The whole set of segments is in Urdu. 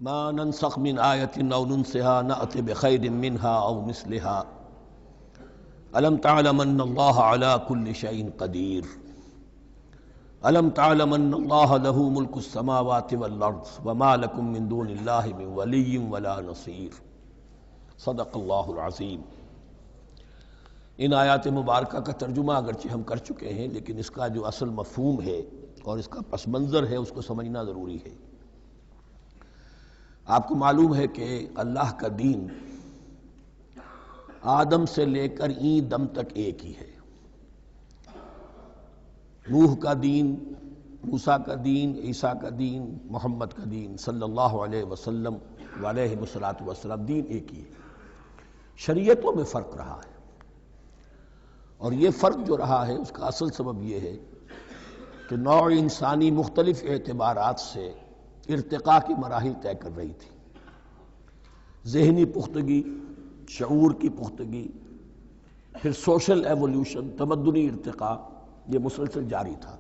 ما ننسخ من آية أو ننسها نأت بخير منها أو مثلها ألم تعلم أن الله على كل شيء قدير ألم تعلم أن الله له ملك السماوات والأرض وما لكم من دون الله من ولي ولا نصير صدق اللہ العظیم۔ ان آیات مبارکہ کا ترجمہ اگرچہ ہم کر چکے ہیں، لیکن اس کا جو اصل مفہوم ہے اور اس کا پس منظر ہے اس کو سمجھنا ضروری ہے۔ آپ کو معلوم ہے کہ اللہ کا دین آدم سے لے کر این دم تک ایک ہی ہے۔ نوح کا دین، موسیٰ کا دین، عیسیٰ کا دین، محمد کا دین صلی اللہ علیہ وسلم علیہ الصلوۃ دین ایک ہی ہے۔ شریعتوں میں فرق رہا ہے، اور یہ فرق جو رہا ہے اس کا اصل سبب یہ ہے کہ نوع انسانی مختلف اعتبارات سے ارتقاء کی مراحل طے کر رہی تھی۔ ذہنی پختگی، شعور کی پختگی، پھر سوشل ایولیوشن، تمدنی ارتقاء، یہ مسلسل جاری تھا۔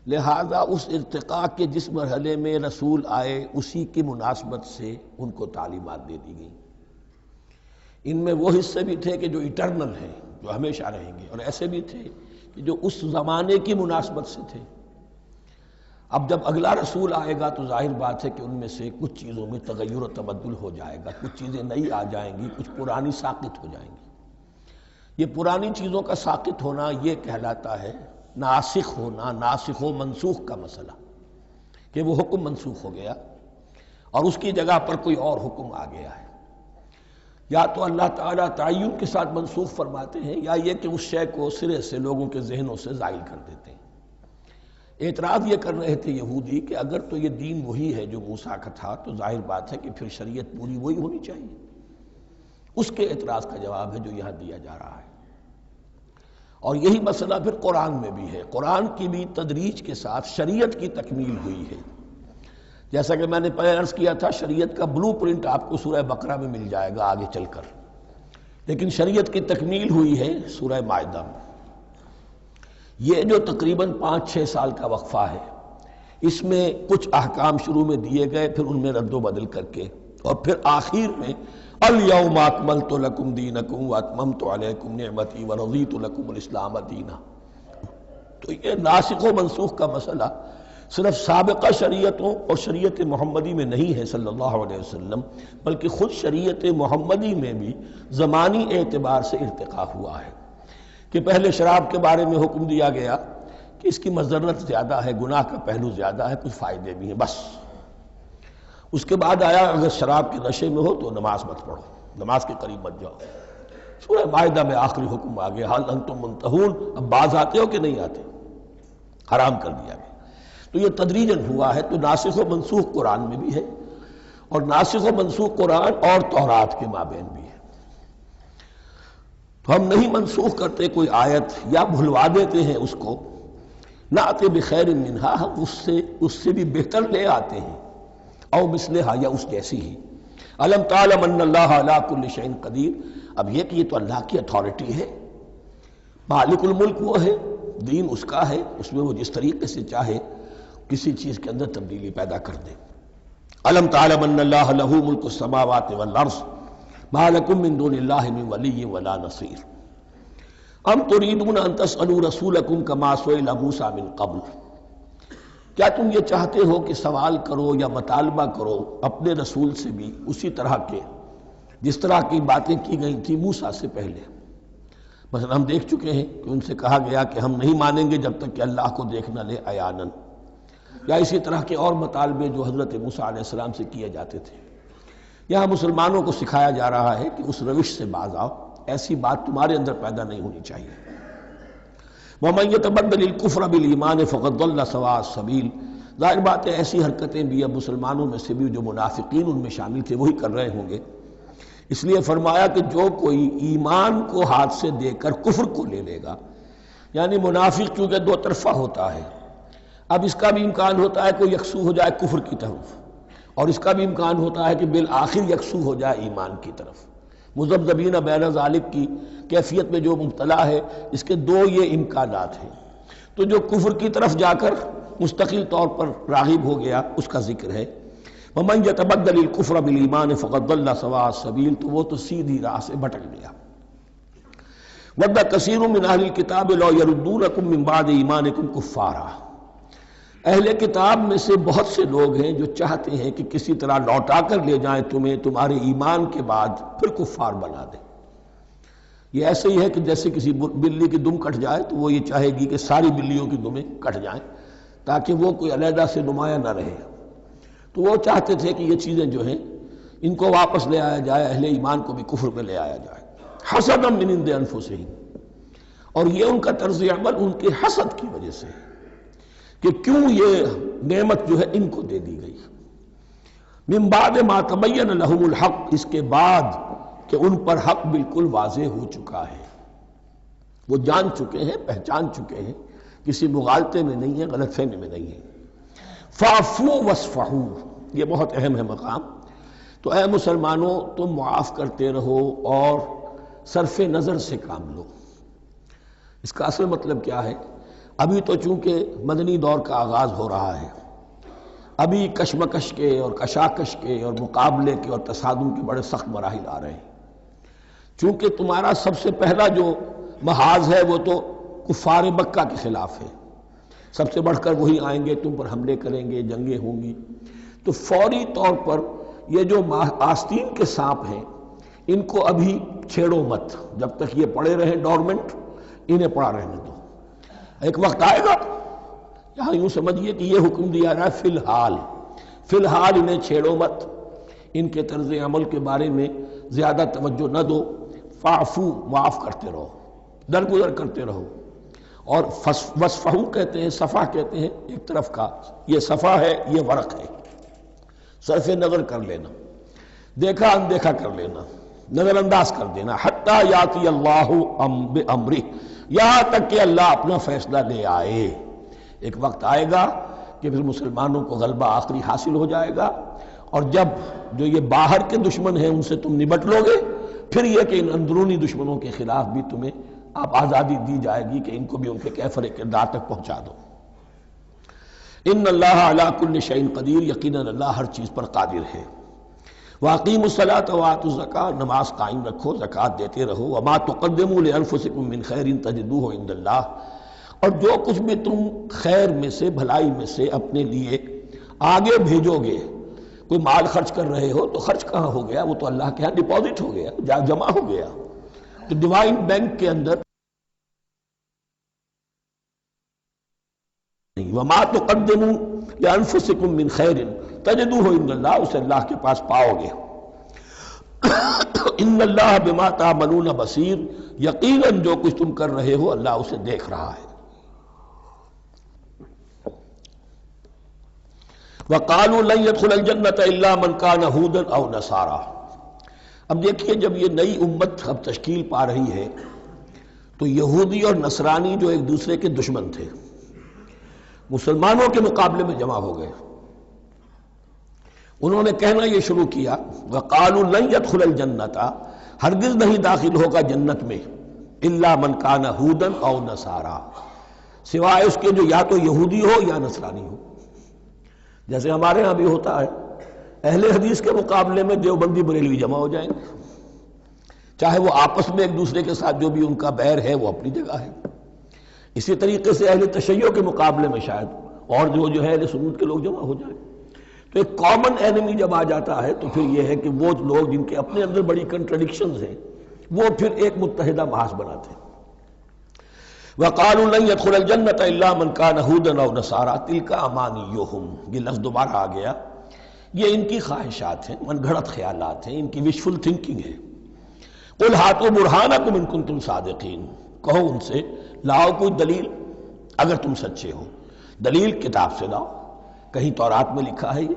لہذا اس ارتقاء کے جس مرحلے میں رسول آئے اسی کی مناسبت سے ان کو تعلیمات دے دی گئیں۔ ان میں وہ حصے بھی تھے کہ جو ایٹرنل ہیں، جو ہمیشہ رہیں گے، اور ایسے بھی تھے کہ جو اس زمانے کی مناسبت سے تھے۔ اب جب اگلا رسول آئے گا تو ظاہر بات ہے کہ ان میں سے کچھ چیزوں میں تغیر و تبدل ہو جائے گا، کچھ چیزیں نئی آ جائیں گی، کچھ پرانی ساقط ہو جائیں گی۔ یہ پرانی چیزوں کا ساقط ہونا یہ کہلاتا ہے ناسخ ہونا، ناسخ و منسوخ کا مسئلہ، کہ وہ حکم منسوخ ہو گیا اور اس کی جگہ پر کوئی اور حکم آ گیا ہے۔ یا تو اللہ تعالیٰ تعین کے ساتھ منسوخ فرماتے ہیں، یا یہ کہ اس شے کو سرے سے لوگوں کے ذہنوں سے زائل کر دیتے ہیں۔ اعتراض یہ کر رہے تھے یہودی کہ اگر تو یہ دین وہی ہے جو موسیٰ کا تھا تو ظاہر بات ہے کہ پھر شریعت پوری وہی ہونی چاہیے۔ اس کے اعتراض کا جواب ہے جو یہاں دیا جا رہا ہے، اور یہی مسئلہ پھر قرآن میں بھی ہے۔ قرآن کی بھی تدریج کے ساتھ شریعت کی تکمیل ہوئی ہے۔ جیسا کہ میں نے پہلے عرض کیا تھا، شریعت کا بلو پرنٹ آپ کو سورہ بقرہ میں مل جائے گا آگے چل کر، لیکن شریعت کی تکمیل ہوئی ہے سورہ مائدہ میں۔ یہ جو تقریباً 5-6 سال کا وقفہ ہے، اس میں کچھ احکام شروع میں دیے گئے، پھر ان میں رد و بدل کر کے، اور پھر آخر میں الیوم اکملت لکم دینکم واتممت علیکم نعمتی ورضیت لکم الاسلام دینا۔ تو یہ ناسخ و منسوخ کا مسئلہ صرف سابقہ شریعتوں اور شریعت محمدی میں نہیں ہے صلی اللہ علیہ وسلم، بلکہ خود شریعت محمدی میں بھی زمانی اعتبار سے ارتقاء ہوا ہے کہ پہلے شراب کے بارے میں حکم دیا گیا کہ اس کی مضرت زیادہ ہے، گناہ کا پہلو زیادہ ہے، کچھ فائدے بھی ہیں، بس۔ اس کے بعد آیا اگر شراب کے نشے میں ہو تو نماز مت پڑھو، نماز کے قریب مت جاؤ۔ سورہ مائدہ میں آخری حکم آ گیا، حل انتم منتہون، اب باز آتے ہو کہ نہیں آتے، حرام کر دیا گیا۔ تو یہ تدریجاً ہوا ہے۔ تو ناسخ و منسوخ قرآن میں بھی ہے، اور ناسخ و منسوخ قرآن اور تورات کے مابین بھی ہے۔ تو ہم نہیں منسوخ کرتے کوئی آیت یا بھلوا دیتے ہیں اس کو، نأت بخیر منہا، ہم اس سے بھی بہتر لے آتے ہیں، او مثلہا، یا اس جیسی ہی۔ الم تعلم ان اللہ علی کل شیء قدیر، اب یہ کہ یہ تو اللہ کی اتھارٹی ہے، مالک الملک وہ ہے، دین اس کا ہے، اس میں وہ جس طریقے سے چاہے کسی چیز کے اندر تبدیلی پیدا کر دے۔ الم تعلم ان اللہ لہ ملک السماوات والارض ما لکم من دون اللہ من ولی ولا نصیر ام تریدون ان تسألوا رسولکم کما سئل موسیٰ من قبل، کیا تم یہ چاہتے ہو کہ سوال کرو یا مطالبہ کرو اپنے رسول سے بھی اسی طرح کے جس طرح کی باتیں کی گئی تھی موسیٰ سے پہلے؟ مثلا ہم دیکھ چکے ہیں کہ ان سے کہا گیا کہ ہم نہیں مانیں گے جب تک کہ اللہ کو دیکھ نہ لے عیاناً، یا اسی طرح کے اور مطالبے جو حضرت موسیٰ علیہ السلام سے کیے جاتے تھے۔ یہاں مسلمانوں کو سکھایا جا رہا ہے کہ اس روش سے باز آؤ، ایسی بات تمہارے اندر پیدا نہیں ہونی چاہیے۔ وَمَن يَتَبَدَّلِ الْكُفْرَ بِالْإِيمَانِ فَقَدْ ضَلَّ سَوَاءَ السَّبِيلِ، ظاہر بات ہے ایسی حرکتیں بھی اب مسلمانوں میں سے بھی جو منافقین ان میں شامل تھے وہی کر رہے ہوں گے۔ اس لیے فرمایا کہ جو کوئی ایمان کو ہاتھ سے دے کر کفر کو لے لے گا، یعنی منافق کیونکہ دو طرفہ ہوتا ہے، اب اس کا بھی امکان ہوتا ہے کہ یکسو ہو جائے کفر کی طرف، اور اس کا بھی امکان ہوتا ہے کہ بالآخر یکسو ہو جائے ایمان کی طرف۔ مذبذبین بین ذالک کی کیفیت میں جو مبتلا ہے، اس کے دو یہ امکانات ہیں۔ تو جو کفر کی طرف جا کر مستقل طور پر راغب ہو گیا اس کا ذکر ہے۔ ومن یتبدل الکفر بالایمان فقد ضل سواء السبیل، تو وہ تو سیدھی راہ سے بھٹک گیا۔ ود کثیر من اہل الکتاب لو یردونکم من بعد ایمانکم کفارا، اہل کتاب میں سے بہت سے لوگ ہیں جو چاہتے ہیں کہ کسی طرح لوٹا کر لے جائیں تمہیں تمہارے ایمان کے بعد، پھر کفار بنا دیں۔ یہ ایسے ہی ہے کہ جیسے کسی بلی کی دم کٹ جائے تو وہ یہ چاہے گی کہ ساری بلیوں کی دمیں کٹ جائیں تاکہ وہ کوئی علیحدہ سے نمایاں نہ رہے۔ تو وہ چاہتے تھے کہ یہ چیزیں جو ہیں ان کو واپس لے آیا جائے، اہل ایمان کو بھی کفر میں لے آیا جائے، حسدا من عند انفسہم، اور یہ ان کا طرز عمل ان کے حسد کی وجہ سے کہ کیوں یہ نعمت جو ہے ان کو دے دی گئی۔ من بعد ما تبین لہم الحق، اس کے بعد کہ ان پر حق بالکل واضح ہو چکا ہے، وہ جان چکے ہیں، پہچان چکے ہیں، کسی مغالطے میں نہیں ہے، غلط فہمی میں نہیں ہے۔ فاعفوا واصفحوا، یہ بہت اہم ہے مقام۔ تو اے مسلمانوں تم معاف کرتے رہو اور صرف نظر سے کام لو۔ اس کا اصل مطلب کیا ہے؟ ابھی تو چونکہ مدنی دور کا آغاز ہو رہا ہے، ابھی کشمکش کے اور کشاکش کے اور مقابلے کے اور تصادم کے بڑے سخت مراحل آ رہے ہیں۔ چونکہ تمہارا سب سے پہلا جو محاذ ہے وہ تو کفار مکہ کے خلاف ہے، سب سے بڑھ کر وہی آئیں گے، تم پر حملے کریں گے، جنگیں ہوں گی، تو فوری طور پر یہ جو آستین کے سانپ ہیں ان کو ابھی چھیڑو مت، جب تک یہ پڑے رہیں ڈورمنٹ، انہیں پڑا رہنے دو۔ ایک وقت آئے گا، یہاں یوں سمجھیے کہ یہ حکم دیا رہا ہے فی الحال انہیں چھیڑو مت، ان کے طرز عمل کے بارے میں زیادہ توجہ نہ دو، فاعفو، معاف کرتے رہو، درگزر کرتے رہو۔ اور وصفحو کہتے ہیں، صفح کہتے ہیں ایک طرف کا، یہ صفح ہے، یہ ورق ہے، صرف نظر کر لینا، دیکھا اندیکھا کر لینا، نظر انداز کر دینا، حتی یاتی اللہ بامرہ، یہاں تک کہ اللہ اپنا فیصلہ لے آئے۔ ایک وقت آئے گا کہ پھر مسلمانوں کو غلبہ آخری حاصل ہو جائے گا، اور جب جو یہ باہر کے دشمن ہیں ان سے تم نبٹ لو گے، پھر یہ کہ ان اندرونی دشمنوں کے خلاف بھی تمہیں آپ آزادی دی جائے گی کہ ان کو بھی ان کے کیفر کردار تک پہنچا دو۔ ان اللہ علی کل شیء قدیر، یقیناً اللہ ہر چیز پر قادر ہے۔ واقیموا الصلاۃ وآتوا الزکاۃ، نماز قائم رکھو، زکوٰۃ دیتے رہو۔ وما تقدموا لانفسکم من خیر تجدوہ عند اللہ، اور جو کچھ بھی تم خیر میں سے، بھلائی میں سے اپنے لیے آگے بھیجو گے، کوئی مال خرچ کر رہے ہو تو خرچ کہاں ہو گیا؟ وہ تو اللہ کے ہاں ڈپازٹ ہو گیا، جمع ہو گیا، تو ڈیوائن بینک کے اندر۔ وما تقدموا لانفسکم من خیر تجدوہ عند اللہ، اسے اللہ کے پاس پاؤ گے۔ ان اللہ بما تعملون بصیر، یقیناً جو کچھ تم کر رہے ہو اللہ اسے دیکھ رہا ہے۔ وقالوا لن يدخل الجنة الا من كان هودا او نصارى، اب دیکھیے جب یہ نئی امت اب تشکیل پا رہی ہے تو یہودی اور نصرانی جو ایک دوسرے کے دشمن تھے مسلمانوں کے مقابلے میں جمع ہو گئے، انہوں نے کہنا یہ شروع کیا وقالوا لن يدخل الجنة، ہرگز نہیں داخل ہوگا جنت میں، الا من كان هودا او نصارى، سوائے اس کے جو یا تو یہودی ہو یا نصرانی ہو۔ جیسے ہمارے ہاں بھی ہوتا ہے، اہل حدیث کے مقابلے میں دیوبندی بریلوی جمع ہو جائیں گے، چاہے وہ آپس میں ایک دوسرے کے ساتھ جو بھی ان کا بیر ہے وہ اپنی جگہ ہے۔ اسی طریقے سے اہل تشیع کے مقابلے میں شاید اور جو ہے اہل سنت کے لوگ جمع ہو جائیں۔ تو ایک کامن اینمی جب آ جاتا ہے تو پھر یہ ہے کہ وہ لوگ جن کے اپنے اندر بڑی کنٹرڈکشنز ہیں وہ پھر ایک متحدہ محاذ بناتے ہیں۔ وقالوا لن يدخل الجنة الا من كان هودا او نصارى تلك امانيهم، یہ لفظ دوبارہ آ گیا، یہ ان کی خواہشات ہیں، من گھڑت خیالات ہیں، ان کی وشفل تھنکنگ ہے۔ قل هاتوا برهانكم ان كنتم صادقين، کہو ان سے لاؤ کوئی دلیل اگر تم سچے ہو، دلیل کتاب سے لاؤ، کہیں تورات میں لکھا ہے یہ،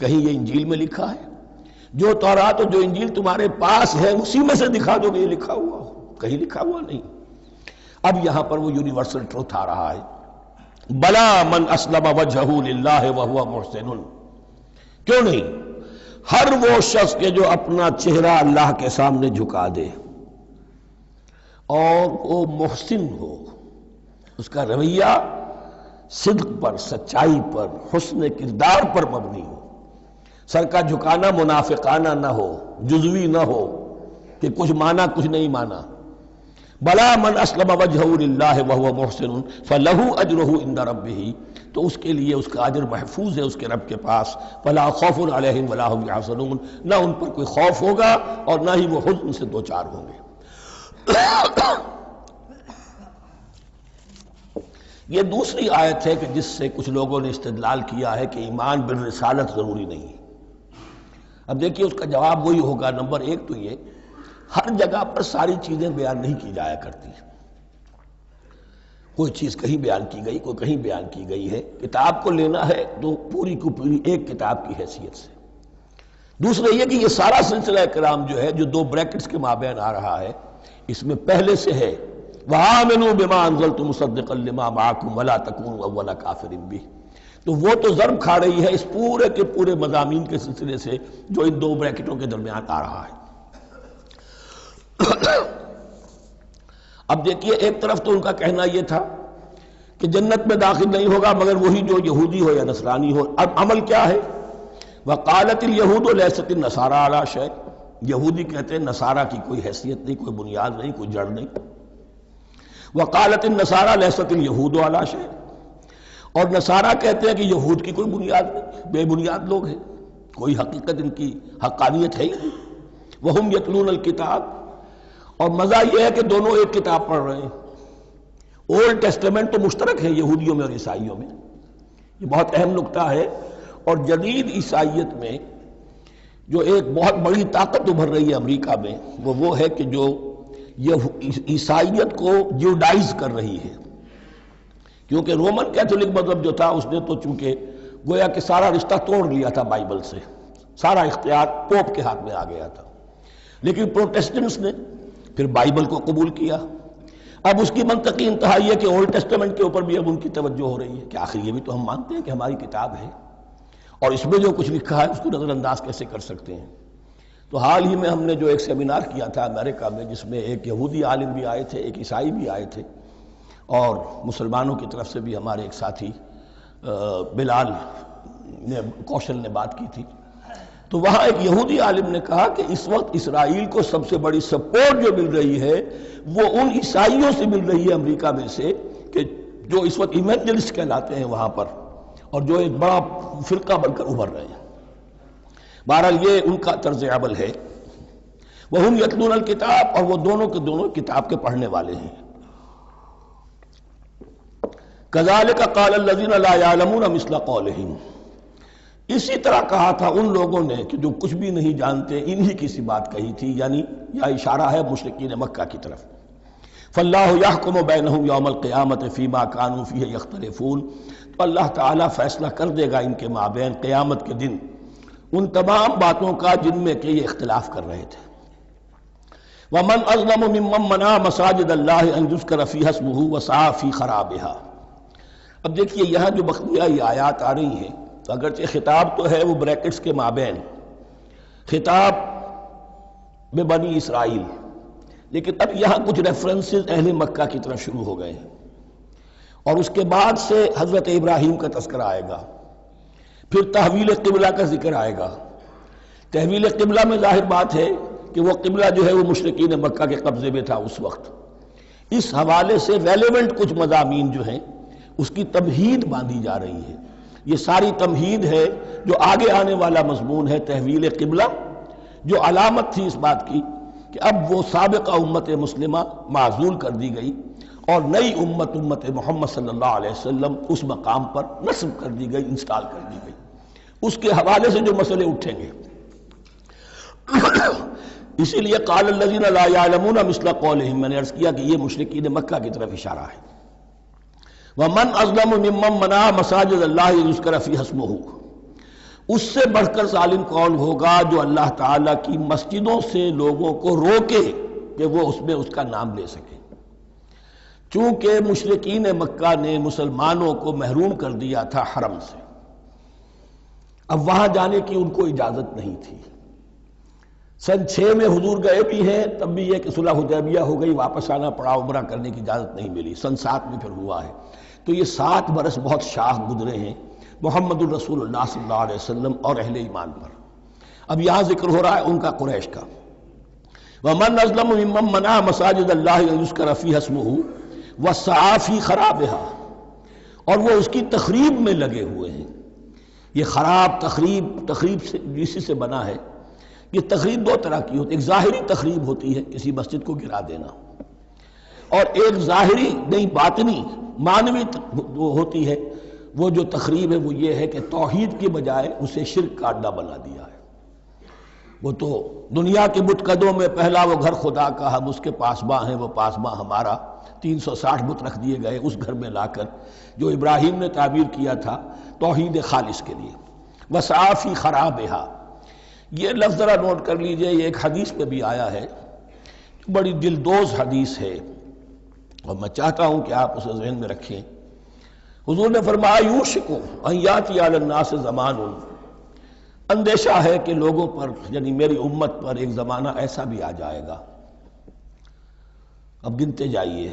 کہیں یہ انجیل میں لکھا ہے، جو تورات اور جو انجیل تمہارے پاس ہے اسی میں سے دکھا دو کہ یہ لکھا ہوا ہو، کہیں لکھا ہوا نہیں۔ اب یہاں پر وہ یونیورسل ٹروتھ آ رہا ہے، بلا من اسلم وجہہ للہ وہو محسن، کیوں نہیں، ہر وہ شخص کے جو اپنا چہرہ اللہ کے سامنے جھکا دے اور وہ محسن ہو، اس کا رویہ صدق پر، سچائی پر، حسن کردار پر مبنی ہو، سر کا جھکانا منافقانہ نہ ہو، جزوی نہ ہو کہ کچھ مانا کچھ نہیں مانا. بلا من اسلم وجہہ للہ وہو محسن فلہ اجرہ عند ربہ، تو اس کے لیے اس کا اجر محفوظ ہے اس کے رب کے پاس. فلا خوف علیہم ولا هم یحزنون، نہ ان پر کوئی خوف ہوگا اور نہ ہی وہ حزن سے دوچار ہوں گے. یہ دوسری آیت ہے کہ جس سے کچھ لوگوں نے استدلال کیا ہے کہ ایمان بالرسالت ضروری نہیں ہے. اب دیکھیے اس کا جواب وہی ہوگا. نمبر ایک تو یہ، ہر جگہ پر ساری چیزیں بیان نہیں کی جایا کرتی. کوئی چیز کہیں بیان کی گئی، کوئی کہیں بیان کی گئی ہے. کتاب کو لینا ہے تو پوری کو پوری ایک کتاب کی حیثیت سے. دوسرا یہ کہ یہ سارا سلسلہ کرام جو ہے، جو دو بریکٹس کے مابین آ رہا ہے، اس میں پہلے سے ہے وَآمِنُوا بِمَا أَنزَلْتُ مُصَدِّقًا لِمَا مَعَكُمْ وَلَا تَكُونُوا أَوَّلَ كَافِرٍ بِهِ. تو وہ تو ضرب کھا رہی ہے اس پورے کے پورے مضامین کے سلسلے سے جو ان دو بریکٹوں کے درمیان آ رہا ہے. اب دیکھیے، ایک طرف تو ان کا کہنا یہ تھا کہ جنت میں داخل نہیں ہوگا مگر وہی جو یہودی ہو یا نصرانی ہو. اب عمل کیا ہے؟ وَقَالَتِ الْيَهُودُ لَيْسَتِ النَّصَارَىٰ عَلَىٰ شَيْءٍ، یہودی کہتے ہیں نصارہ کی کوئی حیثیت نہیں، کوئی بنیاد نہیں، کوئی جڑ نہیں. وقالت النصارى ليست اليهود على شيء، اور نصارہ کہتے ہیں کہ یہود کی کوئی بنیاد نہیں، بے بنیاد لوگ ہیں، کوئی حقیقت ان کی حقانیت ہے ہی نہیں. وهم يتلون الكتاب، اور مزہ یہ ہے کہ دونوں ایک کتاب پڑھ رہے ہیں. اولڈ ٹیسٹمنٹ تو مشترک ہے یہودیوں میں اور عیسائیوں میں، یہ بہت اہم نکتہ ہے. اور جدید عیسائیت میں جو ایک بہت بڑی طاقت ابھر رہی ہے امریکہ میں، وہ ہے کہ جو یہ عیسائیت کو جیوڈائز کر رہی ہے. کیونکہ رومن کیتھولک مذہب جو تھا اس نے تو چونکہ گویا کہ سارا رشتہ توڑ لیا تھا بائبل سے، سارا اختیار پوپ کے ہاتھ میں آ گیا تھا. لیکن پروٹیسٹنٹس نے پھر بائبل کو قبول کیا. اب اس کی منطقی انتہا یہ کہ اولڈ ٹیسٹمنٹ کے اوپر بھی اب ان کی توجہ ہو رہی ہے کہ آخر یہ بھی تو ہم مانتے ہیں کہ ہماری کتاب ہے، اور اس میں جو کچھ لکھا ہے اس کو نظر انداز کیسے کر سکتے ہیں. تو حال ہی میں ہم نے جو ایک سیمینار کیا تھا امریکہ میں، جس میں ایک یہودی عالم بھی آئے تھے، ایک عیسائی بھی آئے تھے، اور مسلمانوں کی طرف سے بھی ہمارے ایک ساتھی بلال کوشل نے بات کی تھی. تو وہاں ایک یہودی عالم نے کہا کہ اس وقت اسرائیل کو سب سے بڑی سپورٹ جو مل رہی ہے وہ ان عیسائیوں سے مل رہی ہے امریکہ میں سے، کہ جو اس وقت ایونجلسٹ کہلاتے ہیں وہاں پر، اور جو ایک بڑا فرقہ بن کر ابھر رہے ہیں. بہرحال یہ ان کا طرز عمل ہے. وَهُمْ يَتْلُونَ الْكِتَابَ، اور وہ دونوں کے دونوں کتاب کے پڑھنے والے ہیں. كَذَلِكَ قَالَ الَّذِينَ لَا يَعْلَمُونَ مِثْلَ قَوْلِهِمْ، اسی طرح کہا تھا ان لوگوں نے کہ جو کچھ بھی نہیں جانتے انہی کی سی بات کہی تھی، یعنی یہ اشارہ ہے مشرکین مکہ کی طرف. فَاللَّهُ يَحْكُمُ بَيْنَهُمْ يَوْمَ الْقِيَامَةِ فِيمَا كَانُوا فِيهِ يَخْتَلِفُونَ، تو اللہ تعالیٰ فیصلہ کر دے گا ان کے مابین قیامت کے دن ان تمام باتوں کا جن میں کہ یہ اختلاف کر رہے تھے. وَمَنْ أَظْلَمُ مِمَّنْ مَنَعَ مَسَاجِدَ اللَّهِ أَنْ يُذْكَرَ فِيهَا اسْمُهُ وَسَعَىٰ فِي خَرَابِهَا. اب دیکھیے یہاں جو بقیہ یہ آیات آ رہی ہیں، تو اگرچہ خطاب تو ہے وہ بریکٹس کے مابین، خطاب بنی اسرائیل، لیکن اب یہاں کچھ ریفرنسز اہل مکہ کی طرف شروع ہو گئے ہیں. اور اس کے بعد سے حضرت ابراہیم کا تذکرہ آئے گا، پھر تحویل قبلہ کا ذکر آئے گا. تحویل قبلہ میں ظاہر بات ہے کہ وہ قبلہ جو ہے وہ مشرکین مکہ کے قبضے میں تھا اس وقت. اس حوالے سے ریلیونٹ کچھ مضامین جو ہیں اس کی تمہید باندھی جا رہی ہے. یہ ساری تمہید ہے جو آگے آنے والا مضمون ہے تحویل قبلہ، جو علامت تھی اس بات کی کہ اب وہ سابقہ امت مسلمہ معزول کر دی گئی اور نئی امت محمد صلی اللہ علیہ وسلم اس مقام پر نصب کر دی گئی، انسٹال کر دی گئی. اس کے حوالے سے جو مسئلے اٹھیں گے اسی لیے قال الذین لا یعلمون مثل قولہم، میں نے عرض کیا کہ یہ مشرکین مکہ کی طرف اشارہ ہے. وَمَنْ أَظْلَمُ مِمَّنْ مَنَعَ مَسَاجِدَ اللَّهِ يُذْكَرَ فِيهَا اسْمُهُ، اس سے بڑھ کر ظالم کون ہوگا جو اللہ تعالیٰ کی مسجدوں سے لوگوں کو روکے کہ وہ اس میں اس کا نام لے سکے. چونکہ مشرکین مکہ نے مسلمانوں کو محروم کر دیا تھا حرم سے، اب وہاں جانے کی ان کو اجازت نہیں تھی. سن 6 میں حضور گئے بھی ہیں، تب بھی یہ کہ صلح حدیبیہ ہو گئی، واپس آنا پڑا، عمرہ کرنے کی اجازت نہیں ملی. سن 7 میں پھر ہوا ہے. تو یہ 7 برس بہت شاہ گزرے ہیں محمد الرسول اللہ صلی اللہ علیہ وسلم اور اہل ایمان پر. اب یہاں ذکر ہو رہا ہے ان کا، قریش کا۔ وَمَنْ أَظْلَمُ مِمَّنْ مَنَعَ مَسَاجِدَ اللَّهِ أَنْ يُذْكَرَ فِيهَا اسْمُهُ وَسَعَىٰ فِي خَرَابِهَا، اور وہ اس کی تخریب میں لگے ہوئے ہیں۔ یہ خراب تخریب سے اسی سے بنا ہے۔ یہ تخریب دو طرح کی ہوتی ہے، ایک ظاہری تخریب ہوتی ہے کسی مسجد کو گرا دینا، اور ایک ظاہری نہیں باطنی معنوی ہوتی ہے۔ وہ جو تخریب ہے وہ یہ ہے کہ توحید کی بجائے اسے شرک کا اڈا بنا دیا ہے۔ وہ تو دنیا کے بتکدوں میں پہلا وہ گھر خدا کا، ہم اس کے پاسباں ہیں، وہ پاسباں ہمارا، 360 بت رکھ دیے گئے اس گھر میں لا کر، جو ابراہیم نے تعبیر کیا تھا توحید خالص کے لیے۔ وَسَعَىٰ فِي خَرَابِهَا، یہ لفظ ذرا نوٹ کر لیجئے، یہ ایک حدیث میں بھی آیا ہے، بڑی دلدوز حدیث ہے، اور میں چاہتا ہوں کہ آپ اسے ذہن میں رکھیں۔ حضور نے فرمایا یوشک ان یاتی علی الناس زمان، اندیشہ ہے کہ لوگوں پر یعنی میری امت پر ایک زمانہ ایسا بھی آ جائے گا، اب گنتے جائیے،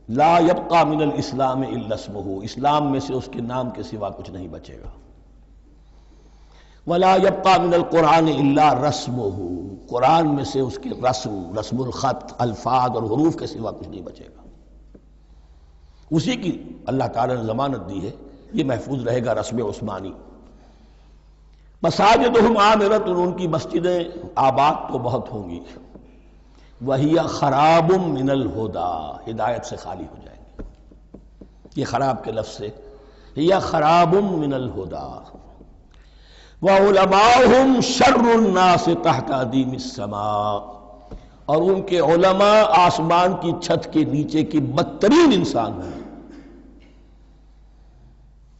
لا یبقى من الاسلام الا اسمہ، اسلام میں سے اس کے نام کے سوا کچھ نہیں بچے گا، ولا یبقى من القرآن الا رسمہ، قرآن میں سے اس کے رسم الخط، الفاظ اور حروف کے سوا کچھ نہیں بچے گا۔ اسی کی اللہ تعالیٰ نے ضمانت دی ہے، یہ محفوظ رہے گا رسم عثمانی۔ مساجدہم عامرۃ، ان کی مسجدیں آباد تو بہت ہوں گی، وہی خراب من الہدی، ہدایت سے خالی ہو جائیں گے۔ یہ خراب کے لفظ سے ہی خراب من الہدی، وعلماؤہم شر الناس تحت ادیم السماء، اور ان کے علماء آسمان کی چھت کے نیچے کی بدترین انسان ہیں۔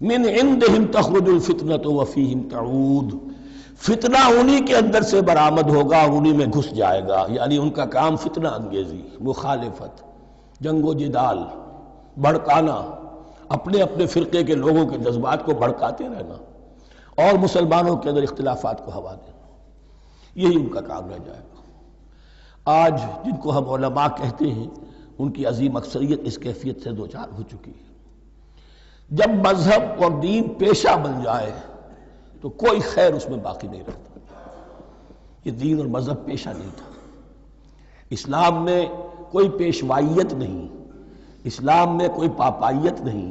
من عندہم تخرج الفتنۃ وفیہم تعود، فتنہ انہی کے اندر سے برآمد ہوگا اور انہی میں گھس جائے گا، یعنی ان کا کام فتنہ انگیزی، مخالفت، جنگ و جدال، بھڑکانا، اپنے اپنے فرقے کے لوگوں کے جذبات کو بھڑکاتے رہنا اور مسلمانوں کے اندر اختلافات کو ہوا دینا، یہی ان کا کام رہ جائے گا۔ آج جن کو ہم علماء کہتے ہیں ان کی عظیم اکثریت اس کیفیت سے دوچار ہو چکی ہے۔ جب مذہب اور دین پیشہ بن جائے تو کوئی خیر اس میں باقی نہیں رہتا۔ یہ دین اور مذہب پیشہ نہیں تھا، اسلام میں کوئی پیشوائیت نہیں، اسلام میں کوئی پاپائیت نہیں،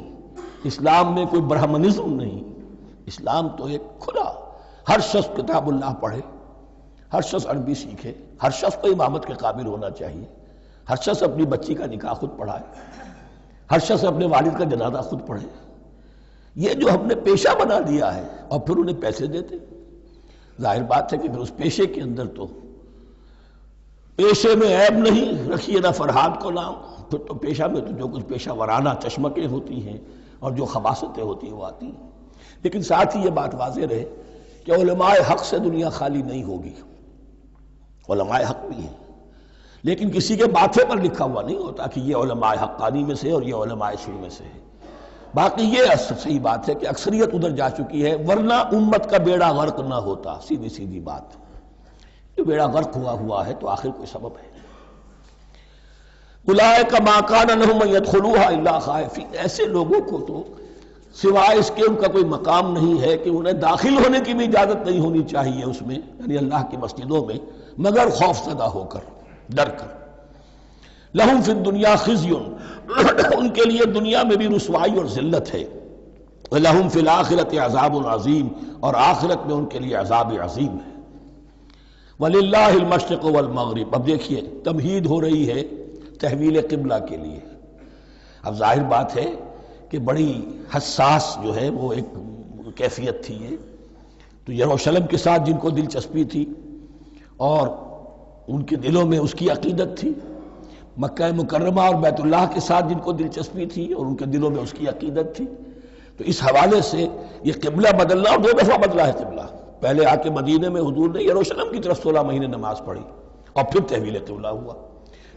اسلام میں کوئی برہمنزم نہیں، اسلام تو ایک کھلا، ہر شخص کتاب اللہ پڑھے، ہر شخص عربی سیکھے، ہر شخص کو امامت کے قابل ہونا چاہیے، ہر شخص اپنی بچی کا نکاح خود پڑھائے، ہر شخص اپنے والد کا جنازہ خود پڑھے۔ یہ جو ہم نے پیشہ بنا دیا ہے اور پھر انہیں پیسے دیتے، ظاہر بات ہے کہ پھر اس پیشے کے اندر تو پیشے میں عیب نہیں، رکھیے نہ فرہاد کو نام، پھر تو پیشہ میں تو جو کچھ پیشہ ورانہ چشمکیں ہوتی ہیں اور جو خباثتیں ہوتی ہیں وہ آتی ہیں۔ لیکن ساتھ ہی یہ بات واضح رہے کہ علماء حق سے دنیا خالی نہیں ہوگی، علماء حق بھی ہیں، لیکن کسی کے ماتھے پر لکھا ہوا نہیں ہوتا کہ یہ علماء حقانی میں سے اور یہ علماء سو میں سے ہے۔ باقی یہ صحیح بات ہے کہ اکثریت ادھر جا چکی ہے، ورنہ امت کا بیڑا غرق نہ ہوتا، سیدھی سیدھی بات۔ یہ بیڑا غرق ہوا ہے تو آخر کوئی سبب ہے۔ اولئک ما کان لہم ان یدخلوها الا خائفین، ایسے لوگوں کو تو سوائے اس کے ان کا کوئی مقام نہیں ہے کہ انہیں داخل ہونے کی بھی اجازت نہیں ہونی چاہیے اس میں، یعنی اللہ کی مسجدوں میں، مگر خوف زدہ ہو کر، ڈر کر۔ لہم فی الدنیا خزی، ان کے لیے دنیا میں بھی رسوائی اور ذلت ہے، لہم فی الآخرۃ عذاب عظیم، اور آخرت میں ان کے لیے عذاب عظیم ہے۔ وللہ المشرق والمغرب، اب دیکھیے تمہید ہو رہی ہے تحویل قبلہ کے لیے۔ اب ظاہر بات ہے کہ بڑی حساس جو ہے وہ ایک کیفیت تھی یہ تو یروشلم کے ساتھ جن کو دلچسپی تھی اور ان کے دلوں میں اس کی عقیدت تھی، مکہ مکرمہ اور بیت اللہ کے ساتھ جن کو دلچسپی تھی اور ان کے دلوں میں اس کی عقیدت تھی، تو اس حوالے سے یہ قبلہ بدلنا، اور 2 دفعہ بدلا ہے قبلہ۔ پہلے آ کے مدینے میں حضور نے یروشلم کی طرف 16 مہینے نماز پڑھی اور پھر تحویل قبلہ ہوا،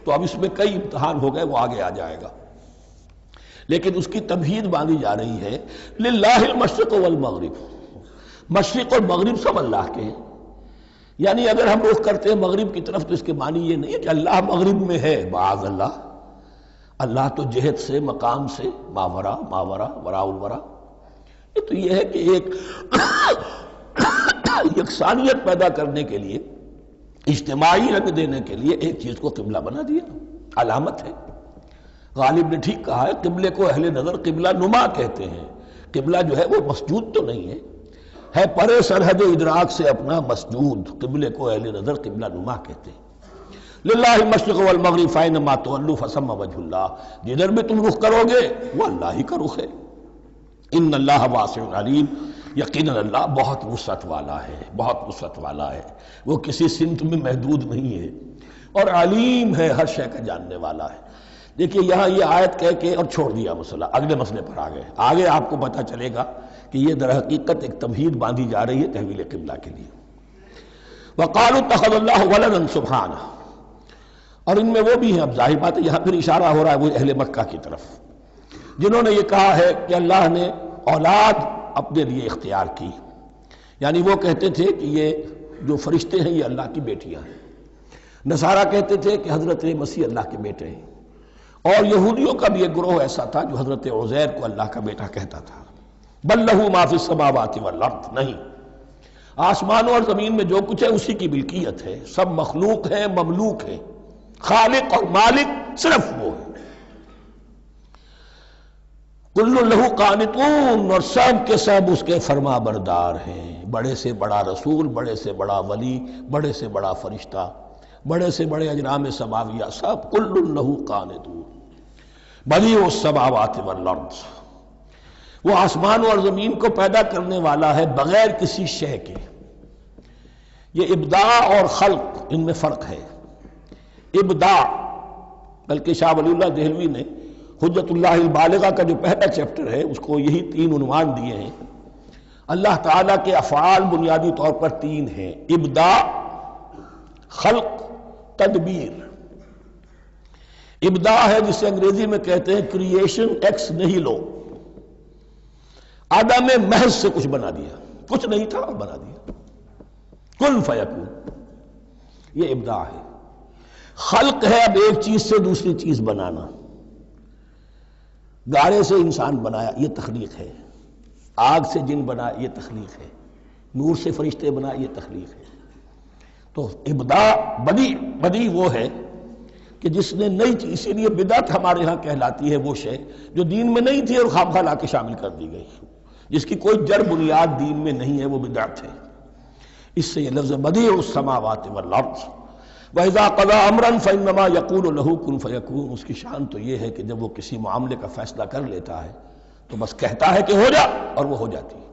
تو اب اس میں کئی امتحان ہو گئے، وہ آگے آ جائے گا، لیکن اس کی تمہید باندھی جا رہی ہے۔ للہ المشرق والمغرب، مشرق اور مغرب سب اللہ کے ہیں، یعنی اگر ہم رخ کرتے ہیں مغرب کی طرف تو اس کے معنی یہ نہیں ہے کہ اللہ مغرب میں ہے، معاذ اللہ، اللہ تو جہت سے، مقام سے ماورا، وراء الورا۔ یہ تو یہ ہے کہ ایک یکسانیت پیدا کرنے کے لیے، اجتماعی رنگ دینے کے لیے ایک چیز کو قبلہ بنا دیا، علامت ہے۔ غالب نے ٹھیک کہا ہے، قبلے کو اہل نظر قبلہ نما کہتے ہیں۔ قبلہ جو ہے وہ مسجود تو نہیں ہے پرے سرحد ادراک سے اپنا مسجود، قبلے کو اہل نظر قبلہ نما کہتے ہیں۔ للہ المشرق والمغرب فینما تولوا فثم وجہ اللہ، جدھر بھی تم رخ کرو گے وہ اللہ ہی کا رخ ہے۔ ان اللہ واسع علیم، یقیناً اللہ بہت وسعت والا ہے، بہت وسعت والا ہے، وہ کسی سمت میں محدود نہیں ہے، اور علیم ہے، ہر شے کا جاننے والا ہے۔ دیکھیے یہاں یہ آیت کہہ کے اور چھوڑ دیا مسئلہ، اگلے مسئلے پر آ گئے۔ آگے آپ کو پتہ چلے گا کہ یہ در حقیقت ایک تمہید باندھی جا رہی ہے تحویل قبلہ کے لیے۔ وقالوا اتخذ اللہ ولدا سبحانہ، اور ان میں وہ بھی ہیں، اب ظاہر بات ہے یہاں پھر اشارہ ہو رہا ہے وہ اہل مکہ کی طرف، جنہوں نے یہ کہا ہے کہ اللہ نے اولاد اپنے لیے اختیار کی، یعنی وہ کہتے تھے کہ یہ جو فرشتے ہیں یہ اللہ کی بیٹیاں ہیں، نصارہ کہتے تھے کہ حضرت مسیح اللہ کے بیٹے ہیں، اور یہودیوں کا بھی ایک گروہ ایسا تھا جو حضرت عزیر کو اللہ کا بیٹا کہتا تھا۔ بل لہ ما فی السماوات والارض، نہیں، آسمانوں اور زمین میں جو کچھ ہے اسی کی ملکیت ہے، سب مخلوق ہیں، مملوک ہیں، خالق اور مالک صرف وہ ہے۔ کل لہ قانتون، اور سب کے سب اس کے فرما بردار ہیں، بڑے سے بڑا رسول، بڑے سے بڑا ولی، بڑے سے بڑا فرشتہ، بڑے سے بڑے اجرام سماویہ، سب کل لہ قانتون، بدیع السماوات والارض، وہ آسمان اور زمین کو پیدا کرنے والا ہے بغیر کسی شے کے۔ یہ ابداع اور خلق، ان میں فرق ہے۔ ابداع، بلکہ شاہ ولی اللہ دہلوی نے حجت اللہ البالغہ کا جو پہلا چیپٹر ہے اس کو یہی 3 عنوان دیے ہیں۔ اللہ تعالیٰ کے افعال بنیادی طور پر 3 ہیں، ابداع، خلق، تدبیر۔ ابداع ہے جسے انگریزی میں کہتے ہیں کریشن ایکس نہیلو، عدم محض سے کچھ بنا دیا، کچھ نہیں تھا اور بنا دیا، کن فیکون، یہ ابداع ہے۔ خلق ہے اب ایک چیز سے دوسری چیز بنانا، گارے سے انسان بنایا، یہ تخلیق ہے، آگ سے جن بنا، یہ تخلیق ہے، نور سے فرشتے بنا، یہ تخلیق ہے۔ تو ابداع، بدیع وہ ہے کہ جس نے نئی چیز، اسی لیے بدعت ہمارے ہاں کہلاتی ہے وہ شے جو دین میں نہیں تھی اور خام خواہ لا کے شامل کر دی گئی، جس کی کوئی جڑ بنیاد دین میں نہیں ہے، وہ بدعت ہے۔ اس سے یہ لفظ بدیع السماوات والارض، وَإِذَا قَضَىٰ أَمْرًا فَإِنَّمَا يَقُولُ لَهُ كُن فَيَكُونُ، اس کی شان تو یہ ہے کہ جب وہ کسی معاملے کا فیصلہ کر لیتا ہے تو بس کہتا ہے کہ ہو جا، اور وہ ہو جاتی ہے۔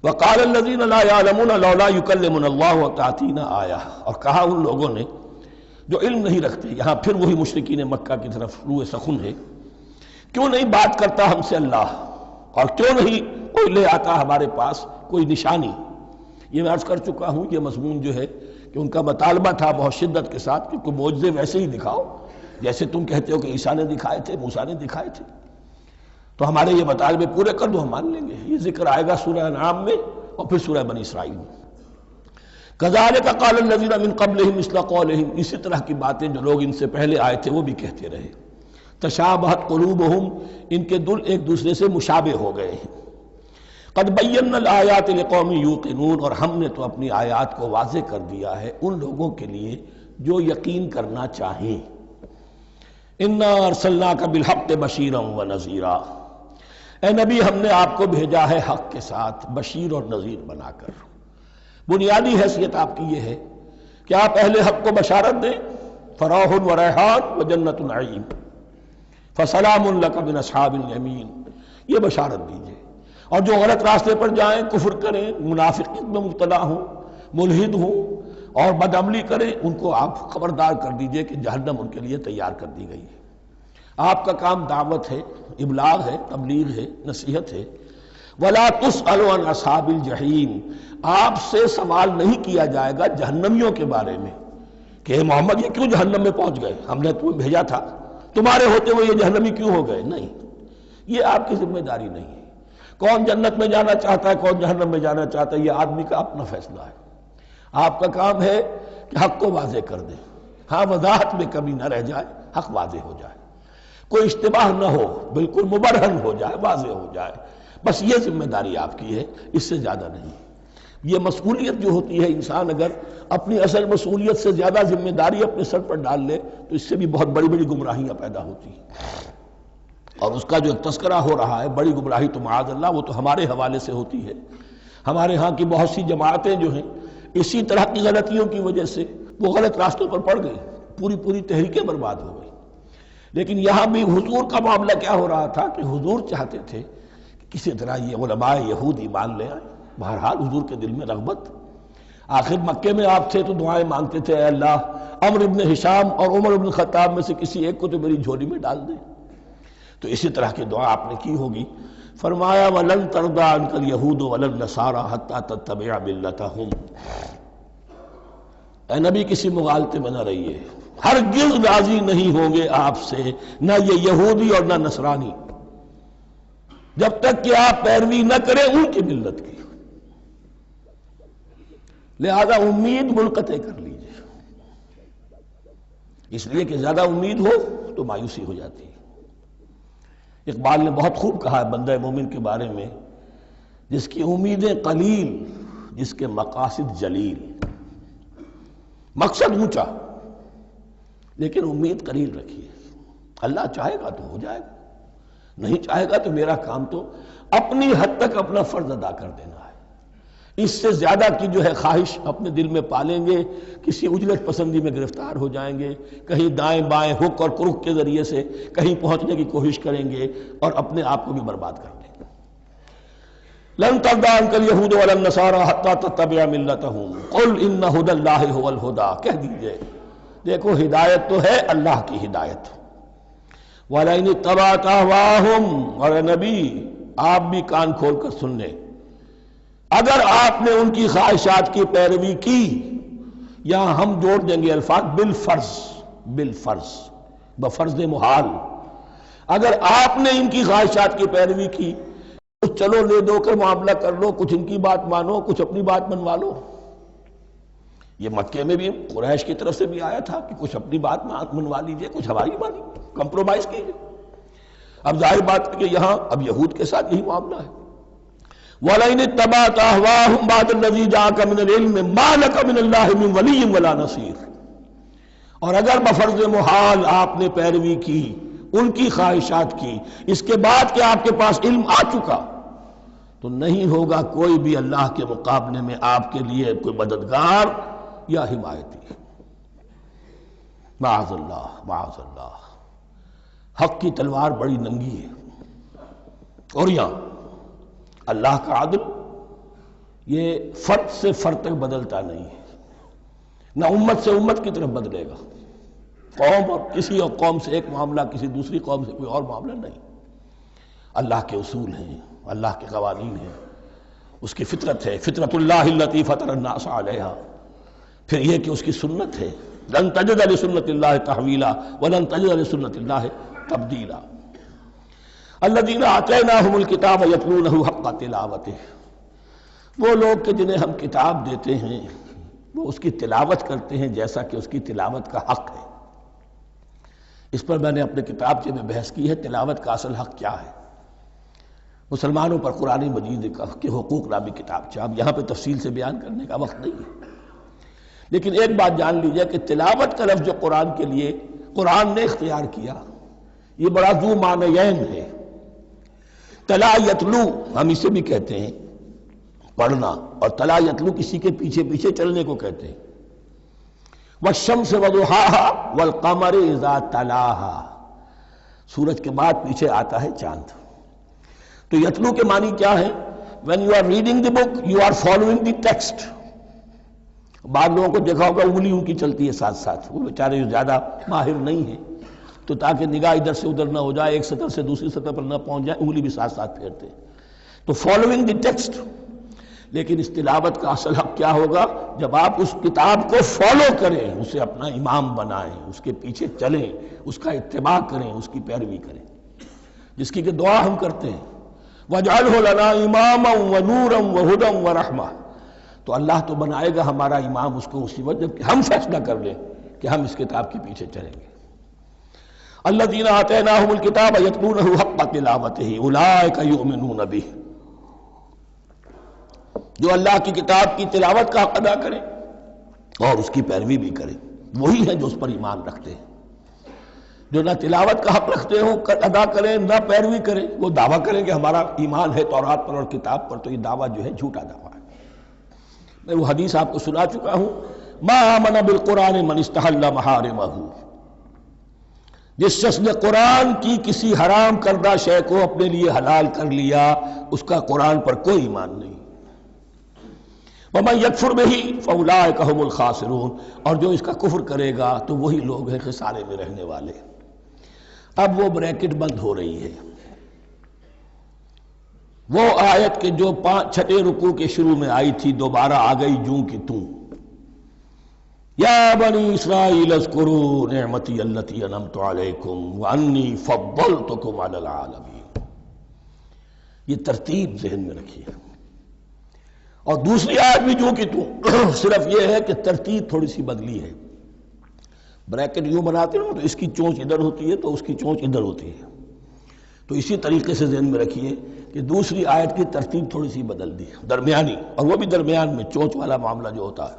وَقَالَ الَّذِينَ لَا يَعْلَمُونَ لَوْلَا يُكَلِّمُنَا اللَّهُ وَتَأْتِينَا آیَةٌ، اور کہا ان لوگوں نے جو علم نہیں رکھتے، یہاں پھر وہی مشرکین مکہ کی طرف روح سخن ہے، کیوں نہیں بات کرتا ہم سے اللہ، اور کیوں نہیں کوئی لے آتا ہمارے پاس کوئی نشانی۔ یہ میں عرض کر چکا ہوں، یہ مضمون جو ہے کہ ان کا مطالبہ تھا بہت شدت کے ساتھ کہ کوئی معجزے ویسے ہی دکھاؤ جیسے تم کہتے ہو کہ عیسیٰ نے دکھائے تھے، موسیٰ نے دکھائے تھے، تو ہمارے یہ مطالبے پورے کر دو، ہم مان لیں گے۔ یہ ذکر آئے گا سورہ انعام میں اور پھر سورہ بنی اسرائیل میں۔ كَذَلِكَ قَالَ الَّذِينَ مِن قَبْلِهِمْ مِثْلَ قَوْلِهِمْ، اسی طرح کی باتیں جو لوگ ان سے پہلے آئے تھے وہ بھی کہتے رہے۔ تشابہت قلوبہم، ان کے دل ایک دوسرے سے مشابہ ہو گئے ہیں۔ قد بینا الآیات لقوم یوقنون، اور ہم نے تو اپنی آیات کو واضح کر دیا ہے ان لوگوں کے لیے جو یقین کرنا چاہیں۔ انا ارسلناک بالحق بشیرا ونذیرا، اے نبی ہم نے آپ کو بھیجا ہے حق کے ساتھ بشیر اور نذیر بنا کر۔ بنیادی حیثیت آپ کی یہ ہے کہ آپ اہل حق کو بشارت دیں، فراح و ریحان و جنت نعیم، فسلام لک من اصحاب الیمین، یہ بشارت دیجئے۔ اور جو غلط راستے پر جائیں، کفر کریں، منافقت میں مبتلا ہوں، ملحد ہوں اور بدعملی کریں، ان کو آپ خبردار کر دیجئے کہ جہنم ان کے لیے تیار کر دی گئی ہے۔ آپ کا کام دعوت ہے، ابلاغ ہے، تبلیغ ہے، نصیحت ہے۔ وَلَا تُسْأَلُ عَنْ أَصْحَابِ الْجَحِيمِ، آپ سے سوال نہیں کیا جائے گا جہنمیوں کے بارے میں کہ اے محمد یہ کیوں جہنم میں پہنچ گئے، ہم نے تمہیں بھیجا تھا، تمہارے ہوتے ہوئے یہ جہنمی کیوں ہو گئے؟ نہیں، یہ آپ کی ذمہ داری نہیں ہے۔ کون جنت میں جانا چاہتا ہے، کون جہنم میں جانا چاہتا ہے، یہ آدمی کا اپنا فیصلہ ہے۔ آپ کا کام ہے کہ حق کو واضح کر دیں، ہاں وضاحت میں کمی نہ رہ جائے، حق واضح ہو جائے، کوئی اشتباہ نہ ہو، بالکل مبرہن ہو جائے، واضح ہو جائے، بس یہ ذمہ داری آپ کی ہے، اس سے زیادہ نہیں۔ یہ مسئولیت جو ہوتی ہے، انسان اگر اپنی اصل مسئولیت سے زیادہ ذمہ داری اپنے سر پر ڈال لے تو اس سے بھی بہت بڑی بڑی گمراہیاں پیدا ہوتی ہیں، اور اس کا جو تذکرہ ہو رہا ہے بڑی گمراہی تو معاذ اللہ وہ تو ہمارے حوالے سے ہوتی ہے۔ ہمارے ہاں کی بہت سی جماعتیں جو ہیں اسی طرح کی غلطیوں کی وجہ سے وہ غلط راستوں پر پڑ گئی، پوری تحریکیں برباد ہو گئی۔ لیکن یہاں بھی حضور کا معاملہ کیا ہو رہا تھا کہ حضور چاہتے تھے کہ کسی طرح یہ علماء یہود ایمان لے آئیں۔ بہرحال حضور کے دل میں رغبت، آخر مکے میں آپ تھے تو دعائیں مانگتے تھے، اے اللہ عمرو ابن ہشام اور عمر ابن خطاب میں سے کسی ایک کو تو میری جھولی میں ڈال دیں۔ تو اسی طرح کی دعا آپ نے کی ہوگی۔ فرمایا وَلَن تَرْضَىٰ عَنْكَ الْيَهُودُ وَلَا النَّصَارَىٰ حَتَّىٰ تَتَّبِعَ مِلَّتَهُمْ۔ اے نبی کسی مغالطے میں نہ رہیے، ہرگز راضی نہیں ہوں گے آپ سے نہ یہ یہودی اور نہ نصرانی جب تک کہ آپ پیروی نہ کریں ان کی ملت کی۔ لہذا امید منقطع کر لیجیے، اس لیے کہ زیادہ امید ہو تو مایوسی ہو جاتی ہے۔ اقبال نے بہت خوب کہا ہے بندہ مومن کے بارے میں، جس کی امیدیں قلیل جس کے مقاصد جلیل۔ مقصد اونچا لیکن امید قلیل رکھیے، اللہ چاہے گا تو ہو جائے گا، نہیں چاہے گا تو میرا کام تو اپنی حد تک اپنا فرض ادا کر دینا ہے۔ اس سے زیادہ کی جو ہے خواہش اپنے دل میں پالیں گے، کسی اجلت پسندی میں گرفتار ہو جائیں گے، کہیں دائیں بائیں ہک اور کرک کے ذریعے سے کہیں پہنچنے کی کوشش کریں گے اور اپنے آپ کو بھی برباد کر لیں گے۔ لن ترضى عنك اليهود ولا النصارى حتى تتبع ملتهم قل ان هدى الله هو الهدى، کہہ دیجئے دیکھو ہدایت تو ہے اللہ کی ہدایت۔ وَلَئِنِ اتَّبَعْتَ أَهْوَاءَهُمْ، اور نبی آپ بھی کان کھول کر سن لیں، اگر آپ نے ان کی خواہشات کی پیروی کی، یہاں ہم جوڑ دیں گے الفاظ بالفرض بفرض محال، اگر آپ نے ان کی خواہشات کی پیروی کی کچھ چلو لے دو کر معاملہ کر لو، کچھ ان کی بات مانو، کچھ اپنی بات منوا لو۔ یہ مکے میں بھی قریش کی طرف سے بھی آیا تھا کہ کچھ اپنی بات منوا لیجئے، کچھ ہماری مانی، کمپرومائز کیجئے۔ اب ظاہر بات ہے کہ یہاں اب یہود کے ساتھ یہی معاملہ ہے۔ وَلَئِنِ اتَّبَعْتَ أَهْوَاءَهُمْ بَعْدَ الَّذِي جَاءَكَ مِنَ الْعِلْمِ مَا لَكَ مِنَ اللَّهِ مِنْ وَلِيٍّ وَلَا نَصِيرٍ، اور اگر بفرض محال آپ نے پیروی کی ان کی خواہشات کی، اس کے بعد کہ آپ کے پاس علم آ چکا تو نہیں ہوگا کوئی بھی اللہ کے مقابلے میں آپ کے لیے کوئی مددگار یا حمایتی۔ معاذ اللہ معاذ اللہ، حق کی تلوار بڑی ننگی ہے، اور یہاں اللہ کا عدل یہ فرد سے فرد تک بدلتا نہیں ہے، نہ امت سے امت کی طرف بدلے گا، قوم اور کسی اور قوم سے ایک معاملہ کسی دوسری قوم سے کوئی اور معاملہ نہیں۔ اللہ کے اصول ہیں، اللہ کے قوانین ہیں، اس کی فطرت ہے، فطرت اللہ التی فطر الناس علیہا، پھر یہ کہ اس کی سنت ہے، لن تجد لسنت اللہ تحویلا ولن تجد لسنت اللہ تبدیلا۔ الذین آتیناہم الکتاب یتلونہ حق تلاوتہ، وہ لوگ کہ جنہیں ہم کتاب دیتے ہیں وہ اس کی تلاوت کرتے ہیں جیسا کہ اس کی تلاوت کا حق ہے۔ اس پر میں نے اپنے کتابچے میں بحث کی ہے، تلاوت کا اصل حق کیا ہے۔ مسلمانوں پر قرآن مجید کے حقوق نامی کتابچہ، اب یہاں پہ تفصیل سے بیان کرنے کا وقت نہیں ہے، لیکن ایک بات جان لیجئے کہ تلاوت کا لفظ جو قرآن کے لیے قرآن نے اختیار کیا یہ بڑا ذو معنیین ہے۔ تلا یتلو ہم اسے بھی کہتے ہیں پڑھنا، اور تلا یتلو کسی کے پیچھے پیچھے چلنے کو کہتے ہیں۔ والشمس وضحاها والقمر اذا تلاها، سورج کے بعد پیچھے آتا ہے چاند۔ تو یتلو کے معنی کیا ہے؟ when you are reading the book you are following the text۔ بعض لوگوں کو دیکھا ہوگا انگلی ان کی چلتی ہے ساتھ ساتھ، وہ بیچارے زیادہ ماہر نہیں ہیں تو تاکہ نگاہ ادھر سے ادھر نہ ہو جائے، ایک سطر سے دوسری سطر پر نہ پہنچ جائے، انگلی بھی ساتھ ساتھ پھیرتے ہیں، تو فالوئنگ دی ٹیکسٹ۔ لیکن اس تلاوت کا اصل حق کیا ہوگا؟ جب آپ اس کتاب کو فالو کریں، اسے اپنا امام بنائیں، اس کے پیچھے چلیں، اس کا اتباع کریں، اس کی پیروی کریں، جس کی کہ دعا ہم کرتے ہیں وَاجْعَلْهُ لَنَا إِمَامًا وَنُورًا وَهُدًى وَرَحْمَةً، تو اللہ تو بنائے گا ہمارا امام اس کو اسی وقت جب کہ ہم فیصلہ کر لیں کہ ہم اس کتاب کے پیچھے چلیں گے۔ الذین آتیناہم الکتاب یتلونہ حق تلاوتہ اولئک یؤمنون بہ، جو اللہ کی کتاب کی تلاوت کا حق ادا کریں اور اس کی پیروی بھی کریں، وہی ہیں جو اس پر ایمان رکھتے ہیں۔ جو نہ تلاوت کا حق رکھتے ہوں ادا کریں، نہ پیروی کریں، وہ دعویٰ کریں کہ ہمارا ایمان ہے تورات پر اور کتاب پر، تو یہ دعویٰ جو ہے جھوٹا دعویٰ ہے۔ میں وہ حدیث آپ کو سنا چکا ہوں، ما آمن بالقرآن من استحل محارمہ، جس شخص نے قرآن کی کسی حرام کردہ شے کو اپنے لیے حلال کر لیا، اس کا قرآن پر کوئی ایمان نہیں۔ وَمَن يَكْفُرْ بِهِ فَأُولَٰئِكَ هُمُ الْخَاسِرُونَ، اور جو اس کا کفر کرے گا تو وہی لوگ ہیں خسارے میں رہنے والے۔ اب وہ بریکٹ بند ہو رہی ہے، وہ آیت کے جو چھٹے رکوع کے شروع میں آئی تھی دوبارہ آ گئی جوں کی توں، یا بنی اسرائیل اذکروا نعمتی التی انعمت علیکم وانی فضلتکم علی العالمین۔ یہ ترتیب ذہن میں رکھیے۔ اور دوسری آیت بھی جو کہ تم، صرف یہ ہے کہ ترتیب تھوڑی سی بدلی ہے۔ بریکٹ یوں بناتے ہو تو اس کی چونچ ادھر ہوتی ہے تو اس کی چونچ ادھر ہوتی ہے، تو اسی طریقے سے ذہن میں رکھیے کہ دوسری آیت کی ترتیب تھوڑی سی بدل دی ہے، درمیانی، اور وہ بھی درمیان میں چونچ والا معاملہ جو ہوتا ہے۔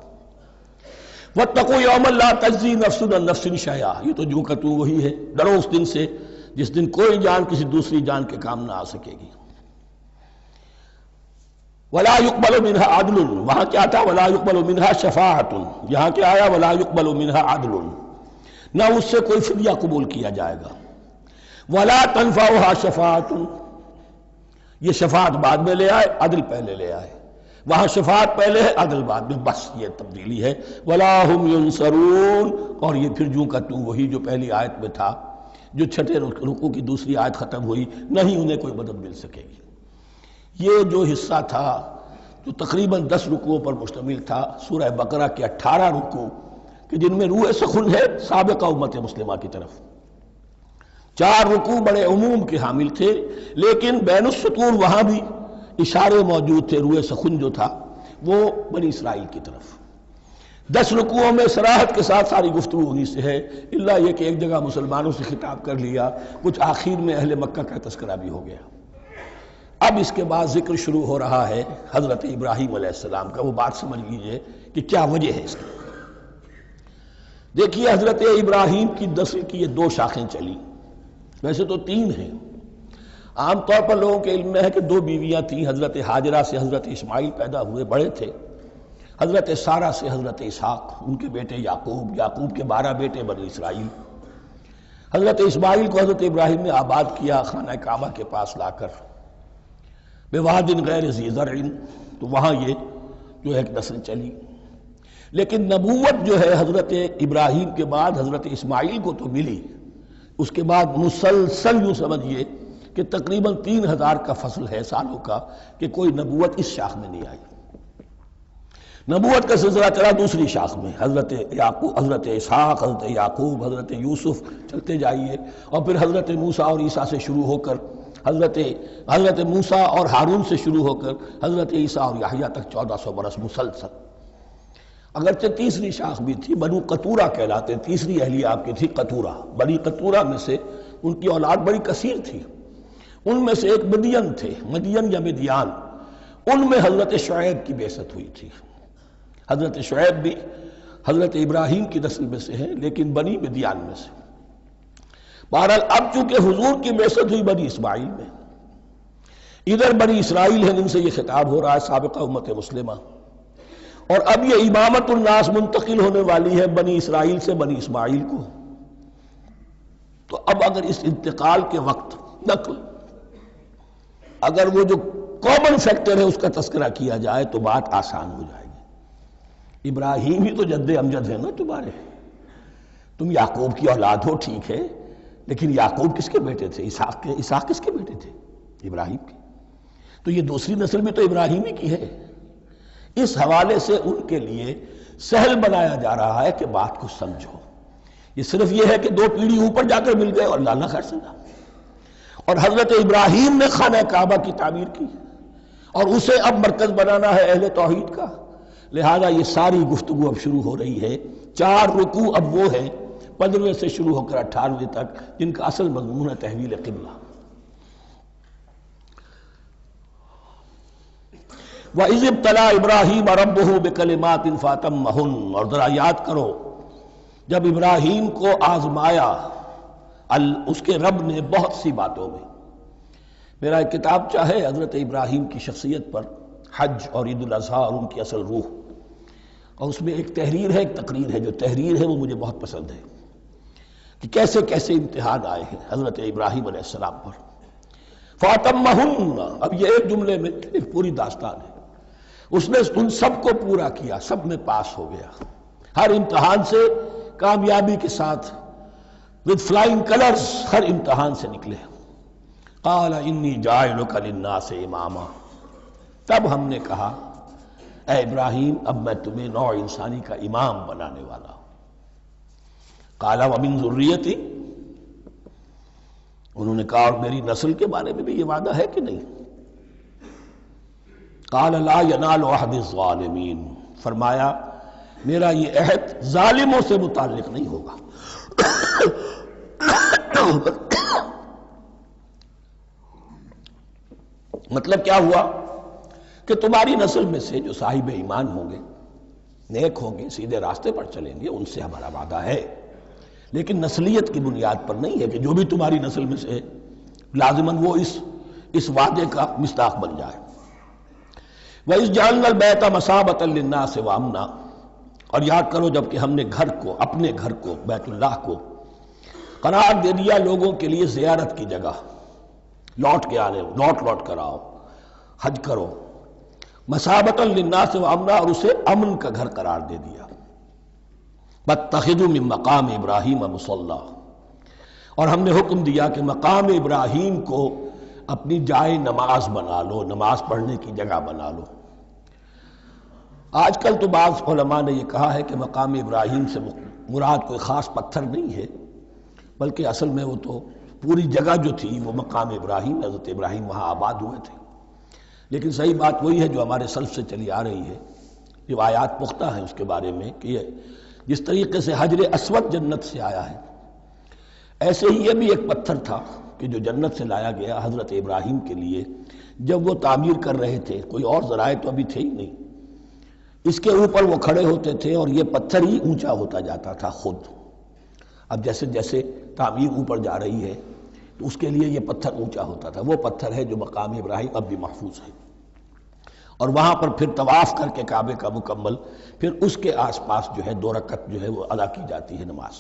وَاتَّقُوا يَوْمًا لَا تَجْزِي نَفْسٌ عَن نَفْسٍ شَيْئًا، یہ تو جو کہ تو وہی ہے، ڈرو اس دن سے جس دن کوئی جان کسی دوسری جان کے کام نہ آ سکے گی۔ وَلَا يُقْبَلُ مِنْهَا عَدْلٌ، وہاں کیا تھا وَلَا يُقْبَلُ مِنْهَا شَفَاعَةٌ، یہاں کیا آیا وَلَا يُقْبَلُ مِنْهَا عَدْلٌ، نہ اس سے کوئی فدیہ قبول کیا جائے گا۔ وَلَا تَنْفَعُهَا شَفَاعَةٌ، یہ شفاعت بعد میں لے آئے، عدل پہلے لے آئے، وہاں شفاعت پہلے ہے عدل بعد میں، بس یہ تبدیلی ہے۔ وَلَا هُمْ يُنصَرُونَ، اور یہ پھر جو کا تو وہی جو پہلی آیت میں تھا، جو چھٹے رکوع کی دوسری آیت ختم ہوئی، نہیں انہیں کوئی مدد مل سکے گی۔ یہ جو حصہ تھا جو تقریباً 10 رکوعوں پر مشتمل تھا، سورہ بقرہ کے 18 رکوع کہ جن میں روح سخن ہے سابقہ امت مسلمہ کی طرف، 4 رکوع بڑے عموم کے حامل تھے، لیکن بین السطور وہاں بھی اشارے موجود تھے، روح سخن جو تھا وہ بنی اسرائیل کی طرف۔ 10 رکوعوں میں صراحت کے ساتھ ساری گفتگو انہی سے ہے، الا یہ کہ ایک جگہ مسلمانوں سے خطاب کر لیا، کچھ آخر میں اہل مکہ کا تذکرہ بھی ہو گیا۔ اب اس کے بعد ذکر شروع ہو رہا ہے حضرت ابراہیم علیہ السلام کا۔ وہ بات سمجھ لیجئے کہ کیا وجہ ہے اس کی۔ دیکھیے حضرت ابراہیم کی نسل کی یہ 2 شاخیں چلی، ویسے تو 3 ہیں، عام طور پر لوگوں کے علم میں ہے کہ 2 بیویاں تھیں، حضرت ہاجرہ سے حضرت اسماعیل پیدا ہوئے، بڑے تھے، حضرت سارہ سے حضرت اسحاق، ان کے بیٹے یعقوب، یعقوب کے 12 بیٹے بنی اسرائیل۔ حضرت اسماعیل کو حضرت ابراہیم نے آباد کیا خانہ کعبہ کے پاس لا کر، بواد غیر ذی زرع، تو وہاں یہ جو ایک نسل چلی۔ لیکن نبوت جو ہے حضرت ابراہیم کے بعد حضرت اسماعیل کو تو ملی، اس کے بعد مسلسل یوں سمجھیے کہ تقریباً 3000 کا فصل ہے سالوں کا کہ کوئی نبوت اس شاخ میں نہیں آئی۔ نبوت کا سلسلہ چلا دوسری شاخ میں، حضرت یعقوب، حضرت اسحاق، حضرت یعقوب، حضرت یوسف، چلتے جائیے، اور پھر حضرت موسیٰ اور عیسیٰ سے شروع ہو کر حضرت موسیٰ اور ہارون سے شروع ہو کر حضرت عیسیٰ اور یحییٰ تک 1400 برس مسلسل۔ اگرچہ تیسری شاخ بھی تھی، بنو قطورہ کہلاتے، تیسری اہلیہ آپ کی تھی قطورہ، بنی قطورہ میں سے ان کی اولاد بڑی کثیر تھی، ان میں سے ایک مدین تھے، مدین یا مدیان، ان میں حضرت شعیب کی بعثت ہوئی تھی۔ حضرت شعیب بھی حضرت ابراہیم کی نسل میں سے ہیں، لیکن بنی مدیان میں سے۔ بہرحال اب چونکہ حضور کی بعثت ہوئی بنی اسماعیل میں، ادھر بنی اسرائیل ہیں، ان سے یہ خطاب ہو رہا ہے سابقہ امت مسلمہ، اور اب یہ امامت الناس منتقل ہونے والی ہے بنی اسرائیل سے بنی اسماعیل کو۔ تو اب اگر اس انتقال کے وقت نقل، اگر وہ جو کامن فیکٹر ہے اس کا تذکرہ کیا جائے تو بات آسان ہو جائے گی۔ ابراہیم ہی تو جد امجد ہے نا تمہارے، تم یعقوب کی اولاد ہو ٹھیک ہے، لیکن یعقوب کس کے بیٹے تھے؟ اسحاق کس کے بیٹے تھے؟ ابراہیم کے۔ تو یہ دوسری نسل بھی تو ابراہیم ہی کی ہے۔ اس حوالے سے ان کے لیے سہل بنایا جا رہا ہے کہ بات کو سمجھو، یہ صرف یہ ہے کہ 2 پیڑھی اوپر جا کر مل گئے اور لانا خیر سنا، اور حضرت ابراہیم نے خانہ کعبہ کی تعمیر کی اور اسے اب مرکز بنانا ہے اہل توحید کا، لہذا یہ ساری گفتگو اب شروع ہو رہی ہے۔ 4 رکوع اب وہ ہیں 15ویں سے شروع ہو کر 18ویں تک، جن کا اصل مضمون ہے تحویل قبلہ۔ وَإِذِ ابْتَلَىٰ إِبْرَاهِيمَ رَبُّهُ بِكَلِمَاتٍ فَأَتَمَّهُنَّ، اور ذرا یاد کرو جب ابراہیم کو آزمایا اس کے رب نے بہت سی باتوں میں۔ میرا ایک کتابچہ ہے حضرت ابراہیم کی شخصیت پر، حج اور عید الاضحیٰ اور ان کی اصل روح، اور اس میں ایک تحریر ہے، ایک تقریر ہے۔ جو تحریر ہے وہ مجھے بہت پسند ہے کہ کیسے کیسے امتحان آئے ہیں حضرت ابراہیم علیہ السلام پر۔ فَأَتَمَّهُنَّ، اب یہ ایک جملے میں ایک پوری داستان ہے۔ اس نے ان سب کو پورا کیا، سب میں پاس ہو گیا، ہر امتحان سے کامیابی کے ساتھ with flying colors ہر امتحان سے نکلے۔ قال انی جاعلک للناس اماما، تب ہم نے کہا اے ابراہیم اب میں تمہیں نوع انسانی کا امام بنانے والا ہوں۔ قال ومن ذریتی، انہوں نے کہا اور میری نسل کے بارے میں بھی یہ وعدہ ہے کہ نہیں؟ قال لا ینال عہد الظالمین، فرمایا میرا یہ عہد ظالموں سے متعلق نہیں ہوگا۔ مطلب کیا ہوا کہ تمہاری نسل میں سے جو صاحب ایمان ہوں گے، نیک ہوں گے، سیدھے راستے پر چلیں گے، ان سے ہمارا وعدہ ہے، لیکن نسلیت کی بنیاد پر نہیں ہے کہ جو بھی تمہاری نسل میں سے لازماً وہ اس وعدے کا مصداق بن جائے۔ وَإِذْ جَعَلْنَا الْبَيْتَ مَثَابَةً لِلنَّاسِ وَأَمْنًا، اور یاد کرو جب کہ ہم نے گھر کو، اپنے گھر کو، بیت اللہ کو قرار دے دیا لوگوں کے لیے زیارت کی جگہ، لوٹ کے آنے، لوٹ کر آؤ، حج کرو، مَثَابَةً لِلنَّاسِ وَأَمْنًا، اور اسے امن کا گھر قرار دے دیا۔ وَاتَّخِذُوا مِن مَّقَامِ إِبْرَاهِيمَ مُصَلًّى، اور ہم نے حکم دیا کہ مقام ابراہیم کو اپنی جائے نماز بنا لو، نماز پڑھنے کی جگہ بنا لو۔ آج کل تو بعض علماء نے یہ کہا ہے کہ مقام ابراہیم سے مراد کوئی خاص پتھر نہیں ہے، بلکہ اصل میں وہ تو پوری جگہ جو تھی وہ مقام ابراہیم، حضرت ابراہیم وہاں آباد ہوئے تھے۔ لیکن صحیح بات وہی ہے جو ہمارے سلف سے چلی آ رہی ہے، روایات پختہ ہیں اس کے بارے میں کہ یہ جس طریقے سے حجر اسود جنت سے آیا ہے، ایسے ہی یہ بھی ایک پتھر تھا کہ جو جنت سے لایا گیا حضرت ابراہیم کے لیے جب وہ تعمیر کر رہے تھے، کوئی اور ذرائع تو ابھی تھے ہی نہیں، اس کے اوپر وہ کھڑے ہوتے تھے اور یہ پتھر ہی اونچا ہوتا جاتا تھا خود۔ اب جیسے جیسے تعمیر اوپر جا رہی ہے تو اس کے لیے یہ پتھر اونچا ہوتا تھا، وہ پتھر ہے جو مقام ابراہیم اب بھی محفوظ ہے، اور وہاں پر پھر طواف کر کے کعبے کا مکمل، پھر اس کے آس پاس جو ہے 2 رکعت جو ہے وہ ادا کی جاتی ہے نماز۔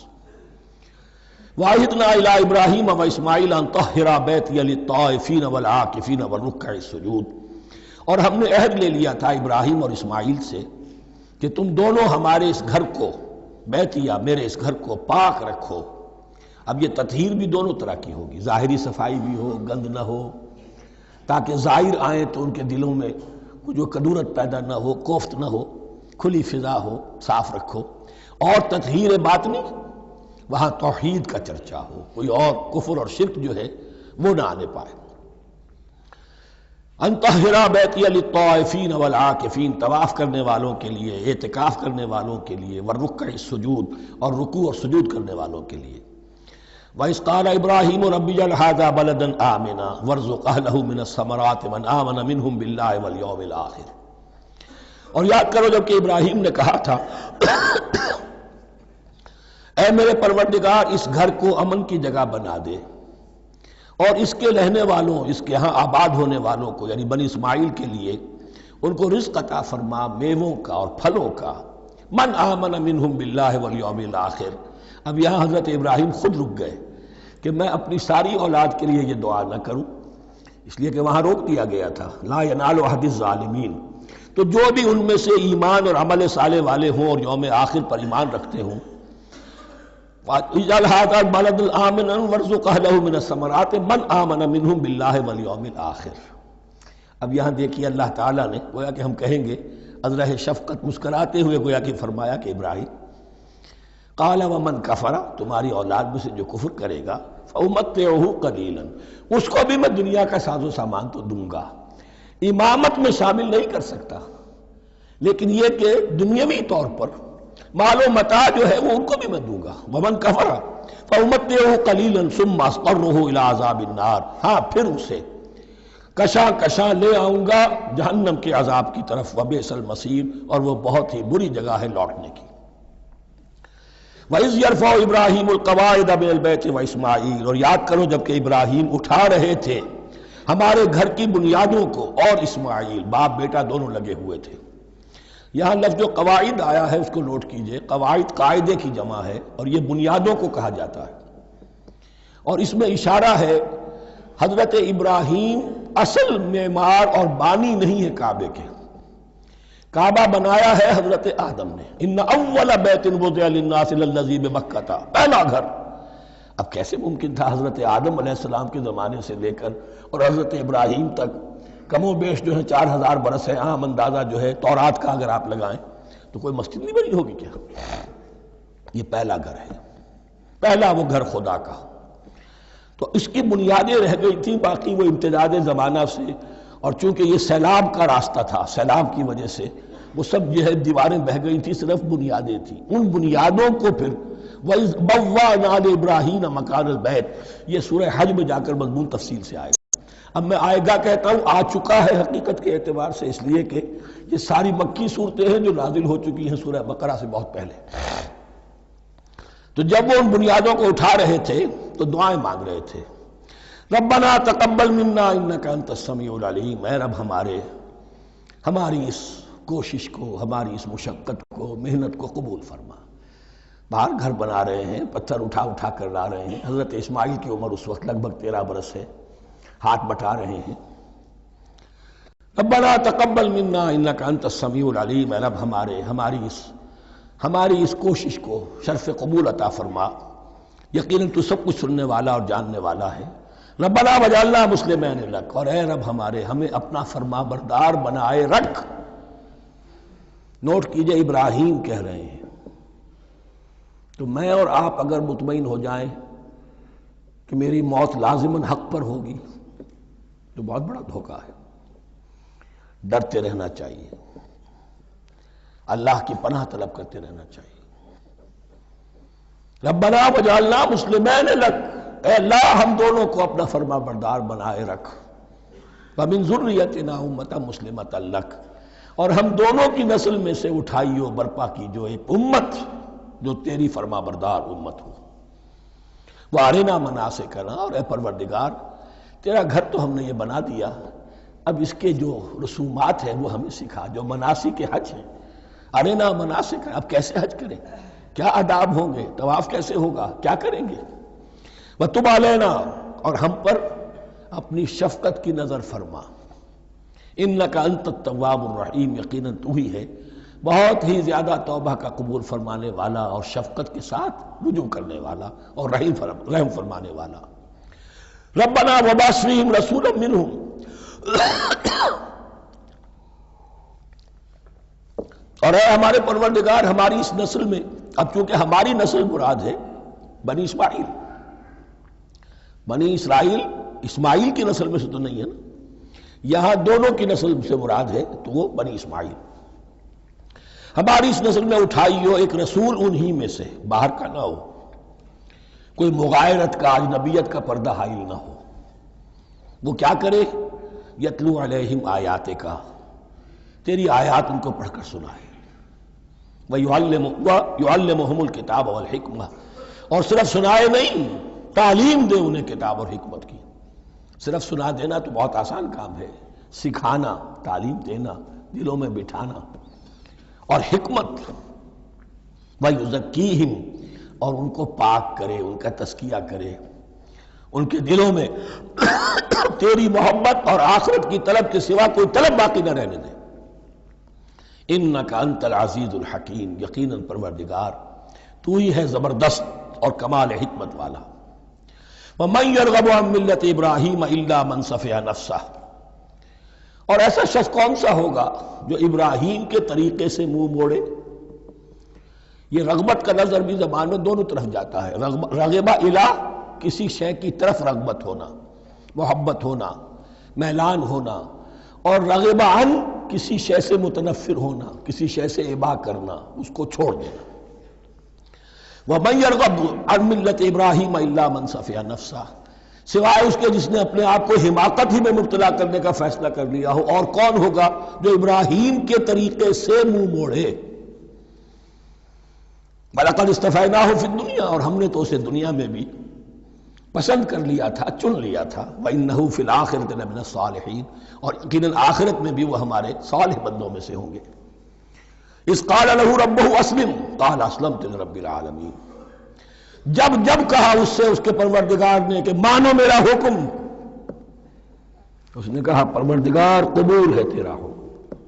وَعَهِدْنَا إِلَىٰ إِبْرَاهِيمَ وَإِسْمَاعِيلَ أَن طَهِّرَا بَيْتِيَ لِلطَّائِفِينَ وَالْعَاكِفِينَ وَالرُّكَّعِ السُّجُودِ، اور ہم نے عہد لے لیا تھا ابراہیم اور اسماعیل سے کہ تم دونوں ہمارے اس گھر کو، بیتیا میرے اس گھر کو پاک رکھو۔ اب یہ تطہیر بھی دونوں طرح کی ہوگی، ظاہری صفائی بھی ہو، گند نہ ہو، تاکہ ظاہر آئیں تو ان کے دلوں میں جو کدورت پیدا نہ ہو، کوفت نہ ہو، کھلی فضا ہو، صاف رکھو۔ اور تطہیر باطنی، وہاں توحید کا چرچا ہو، کوئی اور کفر اور شرک جو ہے وہ نہ آنے پائے۔ ان طہرا بیتی للطائفین والعاکفین، طواف کرنے والوں کے لیے، اعتکاف کرنے والوں کے لیے، والرکع السجود، اور رکوع اور سجود کرنے والوں کے لیے۔ وَإِذْ قَالَ إِبْرَاهِيمُ رَبِّ اجْعَلْ هَٰذَا بَلَدًا آمِنًا وَارْزُقْ أَهْلَهُ مِنَ الثَّمَرَاتِ مَنْ آمَنَ مِنْهُمْ بِاللَّهِ وَالْيَوْمِ الْآخِرِ، اور یاد کرو جب کہ ابراہیم نے کہا تھا اے میرے پروردگار اس گھر کو امن کی جگہ بنا دے، اور اس کے رہنے والوں، اس کے ہاں آباد ہونے والوں کو یعنی بنی اسماعیل کے لیے ان کو رزق عطا فرما، میووں کا اور پھلوں کا۔ من آمن منہم باللہ والیوم الآخر، اب یہاں حضرت ابراہیم خود رک گئے کہ میں اپنی ساری اولاد کے لیے یہ دعا نہ کروں، اس لیے کہ وہاں روک دیا گیا تھا لا ینال عہد الظالمین۔ تو جو بھی ان میں سے ایمان اور عمل صالح والے ہوں اور یوم آخر پر ایمان رکھتے ہوں، اجعل هذا البلد آمنا وارزق اهله من الثمرات من آمن منهم بالله واليوم الآخر۔ اب یہاں دیکھیے اللہ تعالیٰ نے گویا کہ ہم کہیں گے ازرہ شفقت مسکراتے ہوئے گویا کہ فرمایا کہ ابراہیم قال ومن کفر، تمہاری اولاد میں سے جو کفر کرے گا فأمتعه قلیلا، اس کو بھی میں دنیا کا ساز و سامان تو دوں گا، امامت میں شامل نہیں کر سکتا، لیکن یہ کہ دنیاوی طور پر مال و متاع جو ہے وہ ان کو بھی میں دوں گا۔ ومن کفر فأمتعه قلیلا ثم اضطره الى عذاب النار، ہاں پھر اسے کشاں کشاں لے آؤں گا جہنم کے عذاب کی طرف، وبئس المصیر، اور وہ بہت ہی بری جگہ ہے لوٹنے کی۔ وَإِذْ يَرْفَعُ إِبْرَاهِيمُ الْقَوَاعِدَ مِنَ الْبَيْتِ وَإِسْمَاعِيلُ، اور یاد کرو جب کہ ابراہیم اٹھا رہے تھے ہمارے گھر کی بنیادوں کو، اور اسماعیل، باپ بیٹا دونوں لگے ہوئے تھے۔ یہاں لفظ جو قواعد آیا ہے اس کو نوٹ کیجئے، قواعد قاعدے کی جمع ہے اور یہ بنیادوں کو کہا جاتا ہے، اور اس میں اشارہ ہے حضرت ابراہیم اصل معمار اور بانی نہیں ہے کعبے کے، کعبہ بنایا ہے حضرت آدم نے۔ ان اول بیت وضع للناس للذی ببکہ، پہلا گھر۔ اب کیسے ممکن تھا حضرت آدم علیہ السلام کے زمانے سے لے کر اور حضرت ابراہیم تک کم و بیش جو ہے 4000 برس ہے، عام اندازہ جو ہے تورات کا اگر آپ لگائیں تو کوئی مسجد نہیں بنی ہوگی کیا؟ یہ پہلا گھر ہے، پہلا وہ گھر خدا کا۔ تو اس کی بنیادیں رہ گئی تھیں، باقی وہ امتداد زمانہ سے، اور چونکہ یہ سیلاب کا راستہ تھا، سیلاب کی وجہ سے وہ سب جو ہے دیواریں بہہ گئی تھی، صرف بنیادیں تھیں۔ ان بنیادوں کو پھر وَإِذْ بَوَّأْنَا لِإِبْرَاهِيمَ مَكَانَ الْبَيْتِ، یہ سورہ حج میں جا کر مضمون تفصیل سے آئے گا۔ اب میں آئے گا کہتا ہوں، آ چکا ہے حقیقت کے اعتبار سے، اس لیے کہ یہ ساری مکی صورتیں ہیں جو نازل ہو چکی ہیں سورہ بقرہ سے بہت پہلے۔ تو جب وہ ان بنیادوں کو اٹھا رہے تھے تو دعائیں مانگ رہے تھے، ربنا تقبل منا انک انت السمیع العلیم، اے رب ہماری اس کوشش کو، ہماری اس مشقت کو، محنت کو قبول فرما۔ باہر گھر بنا رہے ہیں، پتھر اٹھا اٹھا کر لا رہے ہیں۔ حضرت اسماعیل کی عمر اس وقت لگ بھگ 13 برس ہے، ہاتھ بٹا رہے ہیں۔ ربنا تقبل منا انک انت السمیع العلیم، اے رب ہماری اس کوشش کو شرف قبول عطا فرما، یقیناً تو سب کچھ سننے والا اور جاننے والا ہے۔ ربنا وجعلنا مسلمین لک، اور اے رب ہمیں اپنا فرما بردار بنائے رکھ۔ نوٹ کیجئے ابراہیم کہہ رہے ہیں، تو میں اور آپ اگر مطمئن ہو جائیں کہ میری موت لازماً حق پر ہوگی تو بہت بڑا دھوکہ ہے۔ ڈرتے رہنا چاہیے، اللہ کی پناہ طلب کرتے رہنا چاہیے۔ ربنا وجعلنا مسلمین لک، اے اللہ ہم دونوں کو اپنا فرما بردار بنائے رکھ، ومن ذریتنا امۃ مسلمۃ لک، اور ہم دونوں کی نسل میں سے اٹھائیو برپا کی جو ایک امت جو تیری فرما بردار امت ہو۔ وارنا مناسکنا، اور اے پروردگار تیرا گھر تو ہم نے یہ بنا دیا، اب اس کے جو رسومات ہیں وہ ہمیں سکھا، جو مناسک حج ہیں۔ ارنا مناسک، اب کیسے حج کریں، کیا آداب ہوں گے، طواف کیسے ہوگا، کیا کریں گے۔ وتب علینا، اور ہم پر اپنی شفقت کی نظر فرما، انک انت التواب الرحیم، یقیناً تو ہی ہے بہت ہی زیادہ توبہ کا قبول فرمانے والا اور شفقت کے ساتھ رجوع کرنے والا اور رحم فرمانے والا۔ ربنا وبعث فیہم رسولا منہم، اور اے ہمارے پروردگار ہماری اس نسل میں، اب چونکہ ہماری نسل مراد ہے بنی اسماعیل، بنی اسرائیل اسماعیل کی نسل میں سے تو نہیں ہے نا، یہاں دونوں کی نسل سے مراد ہے تو وہ بنی اسماعیل۔ ہماری اس نسل میں اٹھائیو ایک رسول انہی میں سے، باہر کا نہ ہو، کوئی مغایرت کا، اجنبیت کا پردہ حائل نہ ہو۔ وہ کیا کرے، یتلو علیہم آیاتک، تیری آیات ان کو پڑھ کر سنائے، وَيُعَلِّمُهُمُ الْكِتَابَ وَالْحِکْمَةَ، اور صرف سنائے نہیں، تعلیم دے انہیں کتاب اور حکمت کی۔ صرف سنا دینا تو بہت آسان کام ہے، سکھانا، تعلیم دینا، دلوں میں بٹھانا، اور حکمت، وَيُزَكِّيهِمْ، اور ان کو پاک کرے، ان کا تزکیہ کرے، ان کے دلوں میں تیری محبت اور آخرت کی طلب کے سوا کوئی طلب باقی نہ رہنے دے۔ انک انت العزیز الحکیم، یقیناً پروردگار تو ہی ہے زبردست اور کمال حکمت والا۔ وَمَن يَرْغَبُ عَن مِّلَّةِ إِبْرَاهِيمَ إِلَّا مَن سَفِهَ نَفْسَهُ، اور ایسا شخص کون سا ہوگا جو ابراہیم کے طریقے سے منہ موڑے۔ یہ رغبت کا لفظ عربی زبان میں دونوں طرف جاتا ہے، رغبہ الہ، کسی شے کی طرف رغبت ہونا، محبت ہونا، میلان ہونا، اور رغبہ عن، کسی شے سے متنفر ہونا، کسی شے سے ابا کرنا، اس کو چھوڑ دینا۔ وَمَن يَرْغَبُ عَن مِّلَّةِ إِبْرَاهِيمَ إِلَّا مَن سَفِهَ نَفْسَهُ، سوائے اس کے جس نے اپنے آپ کو حماقت ہی میں مبتلا کرنے کا فیصلہ کر لیا ہو. اور کون ہوگا جو ابراہیم کے طریقے سے منہ موڑے؟ وَلَقَدِ اسْتَفَيْنَاهُ فِي الدُّنْيَا، اور ہم نے تو اسے دنیا میں بھی پسند کر لیا تھا، چن لیا تھا. وَإِنَّهُ فِي الْآخِرَةِ لَمِنَ الصَّالِحِينَ، اور یقیناً آخرت میں بھی وہ ہمارے صالح بندوں میں سے ہوں گے. اِذْ قَالَ لَهُ رَبُّهُ أَسْلِمْ قَالَ أَسْلَمْتُ لِرَبِّ الْعَالَمِينَ. جب جب کہا اس سے اس کے پروردگار نے کہ مانو میرا حکم، اس نے کہا پروردگار قبول ہے تیرا حکم،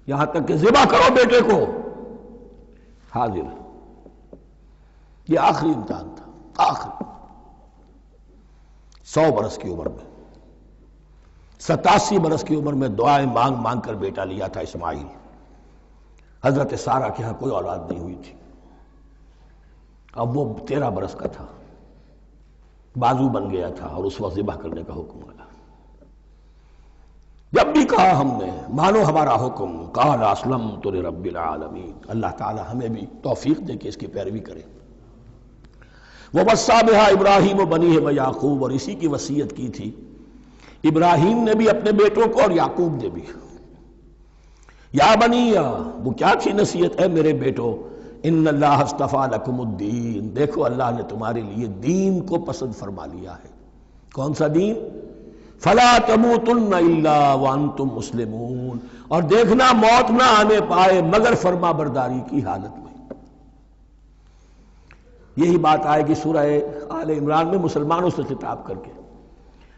یہاں تک کہ ذبح کرو بیٹے کو، حاضر. یہ آخری امتحان تھا، آخری. 100 برس کی عمر میں، 87 برس کی عمر میں دعائیں مانگ مانگ کر بیٹا لیا تھا اسماعیل. حضرت سارہ کے ہاں کوئی اولاد نہیں ہوئی تھی. اب وہ 13 برس کا تھا، بازو بن گیا تھا، اور اس وقت ذبح کرنے کا حکم آیا. جب بھی کہا ہم نے مانو ہمارا حکم، قال اسلمت لرب العالمین. اللہ تعالی ہمیں بھی توفیق دے کہ اس کی پیروی کریں. وَوَصَّىٰ بِهَا إِبْرَاهِيمُ بَنِيهِ وَيَعْقُوبُ، اور اسی کی وصیت کی تھی ابراہیم نے بھی اپنے بیٹوں کو اور یعقوب نے بھی. یا بنی، وہ کیا تھی نصیحت؟ اے میرے بیٹو، ان اللہ اصطفیٰ لکم الدین، دیکھو اللہ نے تمہارے لیے دین کو پسند فرما لیا ہے. کون سا دین؟ فلا تموتن الا وانتم مسلمون، اور دیکھنا موت نہ آنے پائے مگر فرما برداری کی حالت میں. یہی بات آئے گی سورہ آل عمران میں مسلمانوں سے خطاب کر کے،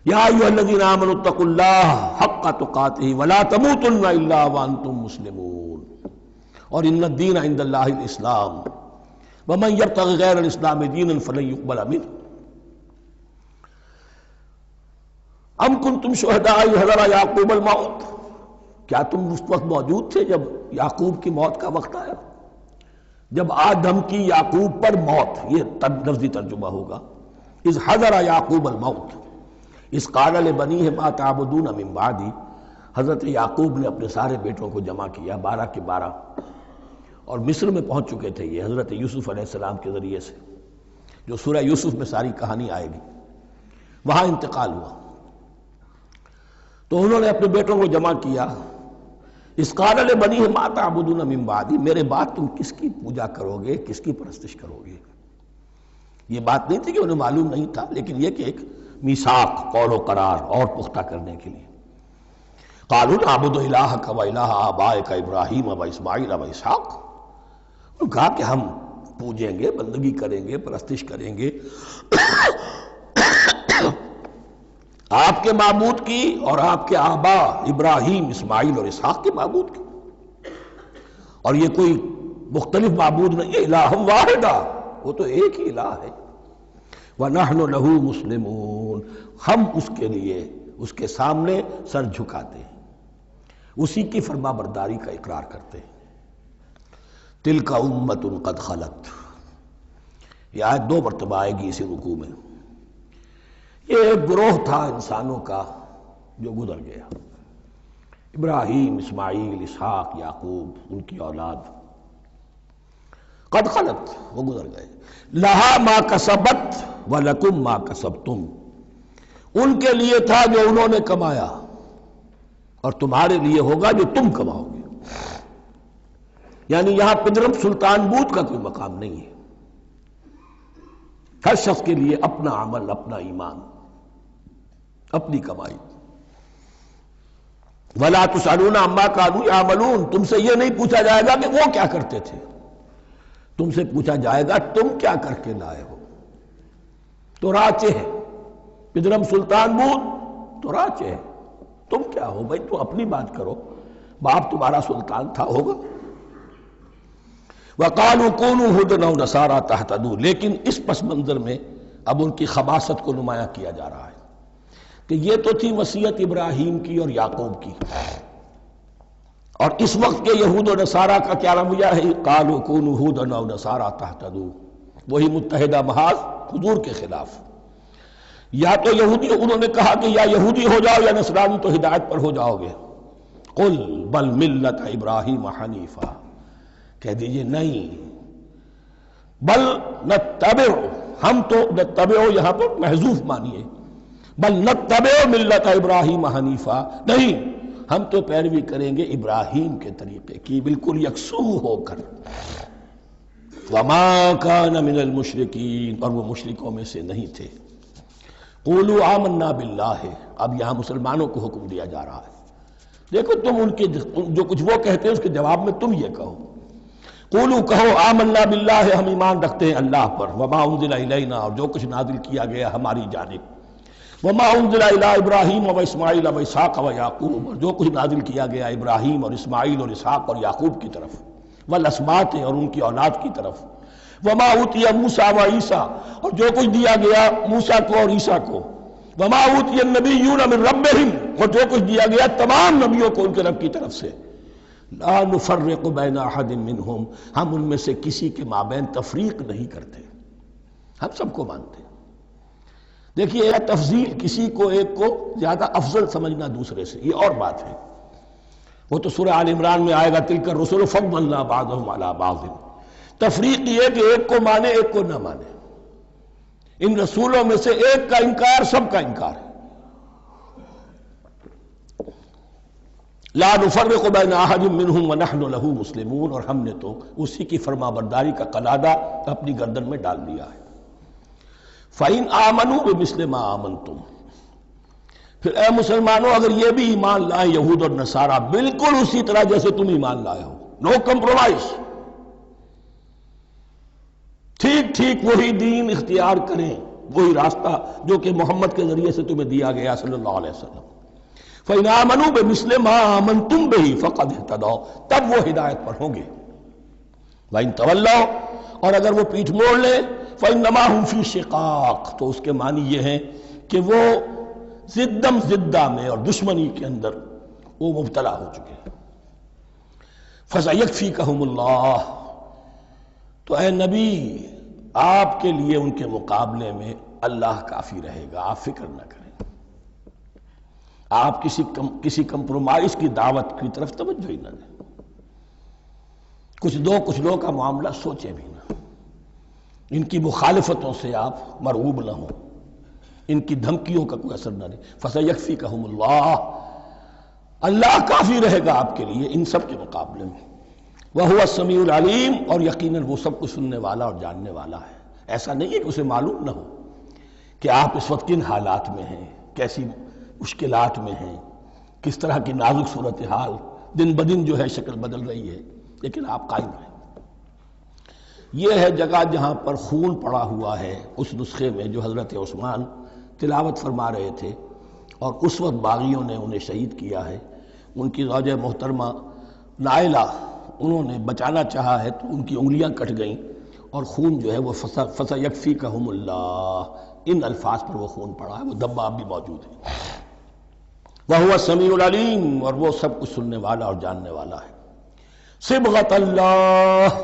یا ایھا الذین آمنوا اتقوا اللہ حق تقاتہ ولا تموتن الا وانتم مسلمون، اور ان الدین عند اللہ الاسلام ومن یبتغ غیر الاسلام دینا فلن یقبل منہ. ام کنتم شہداء اذ حضر یعقوب الموت، کیا تم اس وقت موجود تھے جب یعقوب کی موت کا وقت آیا؟ جب آدم کی یعقوب پر موت، یہ لفظی ترجمہ ہوگا. اذ حضر یعقوب الموت اذ قال لبنیہ ما تعبدون من بعدی، حضرت یعقوب نے اپنے سارے بیٹوں کو جمع کیا، 12 کے 12، اور مصر میں پہنچ چکے تھے یہ حضرت یوسف علیہ السلام کے ذریعے سے، جو سورہ یوسف میں ساری کہانی آئے گی. وہاں انتقال ہوا تو انہوں نے اپنے بیٹوں کو جمع کیا. اذ قال لبنیہ ما تعبدون من بعدی، میرے بعد تم کس کی پوجا کرو گے، کس کی پرستش کرو گے؟ یہ بات نہیں تھی کہ انہیں معلوم نہیں تھا، لیکن یہ کہ ایک میثاق، قول و قرار اور پختہ کرنے کے لیے. قالوا نعبد الہک و الہ آبائک ابراہیم و اسماعیل و اسحاق، انہوں نے کہا کہ ہم پوجیں گے، بندگی کریں گے، پرستش کریں گے آپ کے معبود کی اور آپ کے آبا ابراہیم، اسماعیل اور اسحاق کے معبود کی. اور یہ کوئی مختلف معبود نہیں ہے، الہ واحدہ، وہ تو ایک ہی الہ ہے. وَنَحْنُ لَهُ مُسْلِمُونَ، ہم اس کے لیے اس کے سامنے سر جھکاتے ہیں، اسی کی فرما برداری کا اقرار کرتے ہیں. تِلْكَ أُمَّةٌ قَدْ خَلَتْ، یہ آیت 2 مرتبہ آئے گی اسی رکوع میں. یہ ایک گروہ تھا انسانوں کا جو گزر گیا، ابراہیم، اسماعیل، اسحاق، یعقوب، ان کی اولاد. قد خلت، وہ گزر گئے. لہا ما کسبت ولکم ما کسبتم، ان کے لیے تھا جو انہوں نے کمایا، اور تمہارے لیے ہوگا جو تم کماؤ گے. یعنی یہاں پدرم سلطان بود کا کوئی مقام نہیں ہے. ہر شخص کے لیے اپنا عمل، اپنا ایمان، اپنی کمائی. وَلَا تُسْأَلُونَ عَمَّا كَانُوا يَعْمَلُونَ، تم سے یہ نہیں پوچھا جائے گا کہ وہ کیا کرتے تھے، تم سے پوچھا جائے گا تم کیا کر کے لائے ہو. تو راچے ہے پدرم سلطان بود، تو راچے ہے. تم کیا ہو بھائی، تو اپنی بات کرو، باپ تمہارا سلطان تھا، ہوگا. وَقَالُوا كُونُوا هُودًا أَوْ نَصَارَىٰ تَهْتَدُوا، لیکن اس پس منظر میں اب ان کی خباثت کو نمایاں کیا جا رہا ہے کہ یہ تو تھی وصیت ابراہیم کی اور یعقوب کی، اور اس وقت کے یہود و نصارہ کا کیا رویہ ہے؟ قَالُوا كُونُوا هُودًا أَوْ نَصَارَىٰ تَهْتَدُوا، وہی متحدہ محاذ حضور کے خلاف. یا تو یہودی، انہوں نے کہا کہ یا یہودی ہو جاؤ یا نصرانی تو ہدایت پر ہو جاؤ گے. قُلْ بَلْ مِلَّةَ إِبْرَاهِيمَ حَنِيفًا، کہہ دیجئے نہیں، بل نتبع، ہم تو نتبع یہاں پر محذوف مانیے، بل نتبع ملت ابراہیم حنیفا، نہیں ہم تو پیروی کریں گے ابراہیم کے طریقے کی بالکل یکسو ہو کر. وما کان من المشرکین، اور وہ مشرکوں میں سے نہیں تھے. قولوا آمنا باللہ، اب یہاں مسلمانوں کو حکم دیا جا رہا ہے. دیکھو تم ان کے جو کچھ وہ کہتے ہیں اس کے جواب میں تم یہ کہو، قولوا کہو آمنا باللہ، ہم ایمان رکھتے ہیں اللہ پر، وما انزل الینا، اور جو کچھ نازل کیا گیا ہماری جانب، وما انزل الی ابراہیم و اسماعیل و اسحاق و یعقوب، اور جو کچھ نازل کیا گیا ابراہیم اور اسماعیل اور اسحاق اور یعقوب کی طرف، والاسباط، اور ان کی اولاد کی طرف، وما اوتی موسیٰ و عیسیٰ، اور جو کچھ دیا گیا موسیٰ کو اور عیسیٰ کو، وما اوتی النبیون من ربہم، اور جو کچھ دیا گیا تمام نبیوں کو ان کے رب کی طرف سے. لا نفرق بین احد منہم، ہم ان میں سے کسی کے مابین تفریق نہیں کرتے، ہم سب کو مانتے ہیں. دیکھیے یہ تفضیل، کسی کو ایک کو زیادہ افضل سمجھنا دوسرے سے، یہ اور بات ہے. وہ تو سورہ آل عمران میں آئے گا تلک الرسل فضلنا بعضهم علی بعض. تفریق یہ کہ ایک کو مانے ایک کو نہ مانے. ان رسولوں میں سے ایک کا انکار سب کا انکار ہے. لا نفرق بین احد منہم ونحن له مسلمون، اور ہم نے تو اسی کی فرما برداری کا قلادہ اپنی گردن میں ڈال دیا ہے. فَإِنْ آمَنُوا بِمِثْلِ مَا آمَنْتُمْ، پھر اے مسلمانوں اگر یہ بھی ایمان لائیں یہود اور نصارہ بالکل اسی طرح جیسے تم ایمان لائے ہو، نو کمپرومائز، ٹھیک ٹھیک وہی دین اختیار کریں، وہی راستہ جو کہ محمد کے ذریعے سے تمہیں دیا گیا صلی اللہ علیہ وسلم. فَإِنْ آمَنُوا بِمِثْلِ مَا آمَنْتُمْ بِهِ فَقَدْ اهْتَدَوْا، تب وہ ہدایت پر ہوں گے. وَإِنْ تَوَلَّوْا، اور اگر وہ پیٹھ موڑ لیں، فَإِنَّمَا هُمْ فِي شِقَاقٍ، تو اس کے معنی یہ ہیں کہ وہ زدم زدہ میں اور دشمنی کے اندر وہ مبتلا ہو چکے ہیں. فَسَيَكْفِيكَهُمُ اللَّهُ، تو اے نبی آپ کے لیے ان کے مقابلے میں اللہ کافی رہے گا، آپ فکر نہ کریں. آپ کسی کمپرومائز کی دعوت کی طرف توجہ ہی نہ دیں. کچھ لوگ کا معاملہ سوچیں بھی نہ، ان کی مخالفتوں سے آپ مرعوب نہ ہوں، ان کی دھمکیوں کا کوئی اثر نہ دیں. فَسَيَكْفِيكَهُمُ اللَّهُ، اللہ کافی رہے گا آپ کے لیے ان سب کے مقابلے میں. وَهُوَ السَّمِيعُ الْعَلِيمُ، اور یقیناً وہ سب کچھ سننے والا اور جاننے والا ہے. ایسا نہیں ہے کہ اسے معلوم نہ ہو کہ آپ اس وقت کن حالات میں ہیں، کیسی مشکلات میں ہیں، کس طرح کی نازک صورتحال دن بدن جو ہے شکل بدل رہی ہے، لیکن آپ قائم رہیں. یہ ہے جگہ جہاں پر خون پڑا ہوا ہے، اس نسخے میں جو حضرت عثمان تلاوت فرما رہے تھے، اور اس وقت باغیوں نے انہیں شہید کیا ہے. ان کی زوجہ محترمہ نائلہ، انہوں نے بچانا چاہا ہے تو ان کی انگلیاں کٹ گئیں، اور خون جو ہے وہ فَسَيَكْفِيكَهُمُ اللَّهُ، ان الفاظ پر وہ خون پڑا ہے، وہ دھبا اب بھی موجود ہے. وَهُوَ السَّمِيعُ الْعَلِيمُ، اور وہ سب کچھ سننے والا اور جاننے والا ہے. صبغۃ اللہ،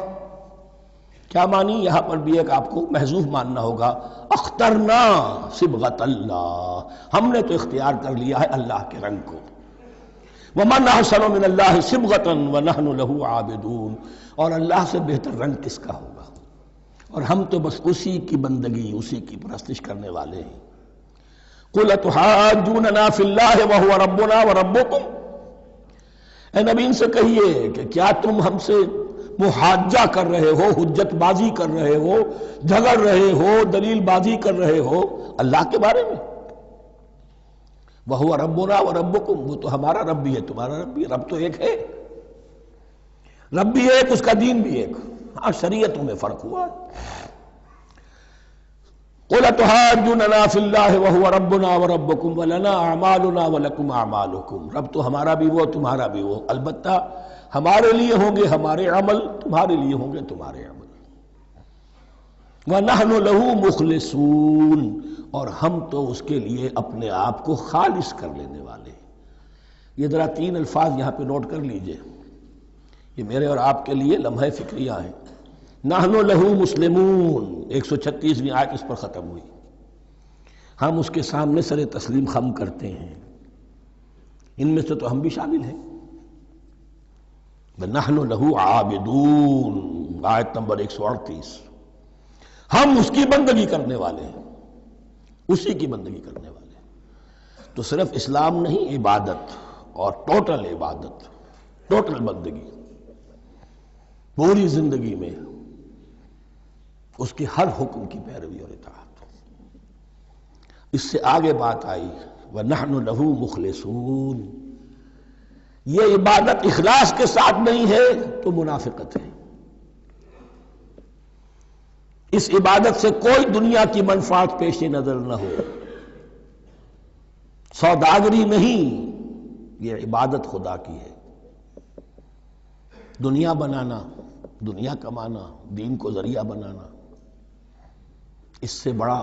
کیا معنی یہاں پر بھی ایک آپ کو محذوف ماننا ہوگا. اخترنا صبغۃ اللہ، ہم نے تو اختیار کر لیا ہے اللہ کے رنگ کو. وَمَنْ أَحْسَنُ مِنَ اللَّهِ صِبْغَةً وَنَحْنُ لَهُ عَابِدُونَ، اور اللہ سے بہتر رنگ کس کا ہوگا، اور ہم تو بس اسی کی بندگی، اسی کی پرستش کرنے والے ہیں. قُلْ أَتُحَاجُّونَنَا فِي اللَّهِ وَهُوَ رَبُّنَا وَرَبُّكُمْ، اے نبی ان سے کہیے کہ کیا تم ہم سے محاجہ کر رہے ہو، حجت بازی کر رہے ہو، جھگڑ رہے ہو، دلیل بازی کر رہے ہو اللہ کے بارے میں؟ وَهُوَ رَبُّنَا وَرَبُّكُمْ، وہ تو ہمارا رب بھی ہے تمہارا رب بھی ہے. رب تو ایک ہے، رب بھی ایک، اس کا دین بھی ایک. ہاں شریعتوں میں فرق ہوا ہے. قُلْ أَتُحَاجُّونَنَا فِي اللَّهِ وَهُوَ رَبُّنَا وَرَبُّكُمْ وَلَنَا أَعْمَالُنَا وَلَكُمْ أَعْمَالُكُمْ، رب تو ہمارا بھی وہ تمہارا بھی وہ، البتہ ہمارے لیے ہوں گے ہمارے عمل، تمہارے لیے ہوں گے تمہارے عمل. وَنَحْنُ لَهُ مُخْلِصُونَ، اور ہم تو اس کے لیے اپنے آپ کو خالص کر لینے والے ہیں. یہ ذرا 3 الفاظ یہاں پہ نوٹ کر لیجئے، یہ میرے اور آپ کے لیے لمحہ فکریہ ہیں. نحن لہو مسلمون، 136ویں آیت اس پر ختم ہوئی. ہم اس کے سامنے سر تسلیم خم کرتے ہیں، ان میں سے تو ہم بھی شامل ہیں. نحن لہو عابدون، آیت نمبر 138. ہم اس کی بندگی کرنے والے ہیں، اسی کی بندگی کرنے والے ہیں. تو صرف اسلام نہیں، عبادت اور ٹوٹل عبادت، ٹوٹل بندگی، پوری زندگی میں اس کے ہر حکم کی پیروی اور اطاعت۔ اس سے آگے بات آئی وَنَحْنُ لَهُ مُخْلِصُونَ، یہ عبادت اخلاص کے ساتھ نہیں ہے تو منافقت ہے۔ اس عبادت سے کوئی دنیا کی منفعت پیش نظر نہ ہو، سوداگری نہیں، یہ عبادت خدا کی ہے۔ دنیا بنانا، دنیا کمانا، دین کو ذریعہ بنانا، اس سے بڑا،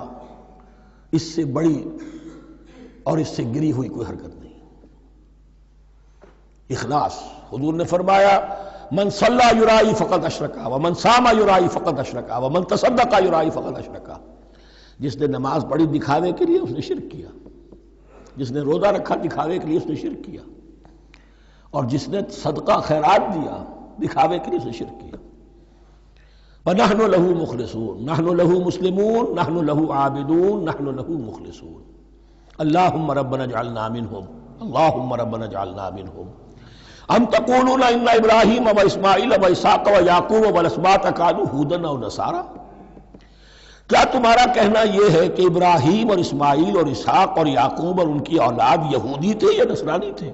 اس سے بڑی اور اس سے گری ہوئی کوئی حرکت نہیں۔ اخلاص، حضور نے فرمایا من صلی یرائی فقد اشرکا ومن صام یرائی فقد اشرکا ومن تصدق یرائی فقد اشرکا، جس نے نماز پڑھی دکھاوے کے لیے اس نے شرک کیا، جس نے روزہ رکھا دکھاوے کے لیے اس نے شرک کیا، اور جس نے صدقہ خیرات دیا دکھاوے کے لیے اس نے شرک کیا۔ وَنَحْنُ لَهُ مُخْلِصُونَ، نَحْنُ لَهُ مُسْلِمُونَ، نَحْنُ لَهُ عَابِدُونَ، نَحْنُ لَهُ مُخْلِصُونَ۔ اللهم ربنا اجعلنا منهم، اللهم ربنا اجعلنا منهم۔ ام تقولون ان ابراہیم واسماعیل واسحاق ویعقوب والاسباط كانوا هودا او نصارا، کیا تمہارا کہنا یہ ہے کہ ابراہیم اور اسماعیل اور اسحاق اور یعقوب اور ان کی اولاد یہودی تھے یا نصرانی تھے؟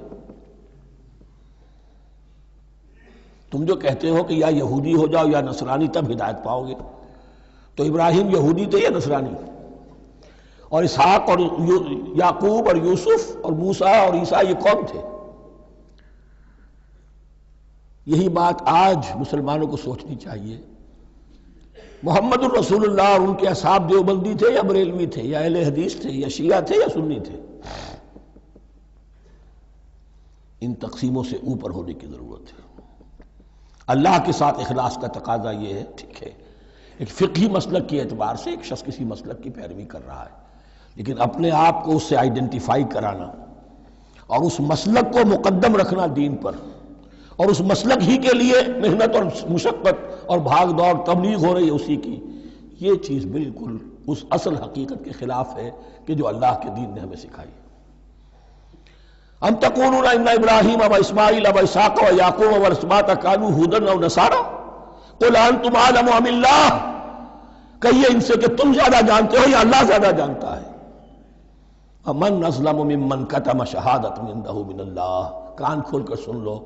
تم جو کہتے ہو کہ یا یہودی ہو جاؤ یا نصرانی تب ہدایت پاؤ گے، تو ابراہیم یہودی تھے یا نصرانی؟ اور اسحاق اور یعقوب اور یوسف اور موسیٰ اور عیسیٰ یہ کون تھے؟ یہی بات آج مسلمانوں کو سوچنی چاہیے۔ محمد الرسول اللہ اور ان کے اصحاب دیوبندی تھے یا بریلوی تھے یا اہل حدیث تھے یا شیعہ تھے یا سنی تھے؟ ان تقسیموں سے اوپر ہونے کی ضرورت ہے۔ اللہ کے ساتھ اخلاص کا تقاضا یہ ہے، ٹھیک ہے ایک فقہی مسلک کے اعتبار سے ایک شخص کسی مسلک کی پیروی کر رہا ہے، لیکن اپنے آپ کو اس سے آئیڈینٹیفائی کرانا اور اس مسلک کو مقدم رکھنا دین پر، اور اس مسلک ہی کے لیے محنت اور مشقت اور بھاگ دوڑ تبلیغ ہو رہی ہے اسی کی، یہ چیز بالکل اس اصل حقیقت کے خلاف ہے کہ جو اللہ کے دین نے ہمیں سکھائی۔ ام تقولون ان ابراہیم واسماعیل واسحاق ویعقوب والاسباط كانوا هودا او نصارا قل انتم اعلم ام اللہ، کہیے ان سے کہ تم زیادہ جانتے ہو یا اللہ زیادہ جانتا ہے۔ ومن اظلم ممن كتم شہادۃ عنده من اللہ، کان کھول کر سن لو،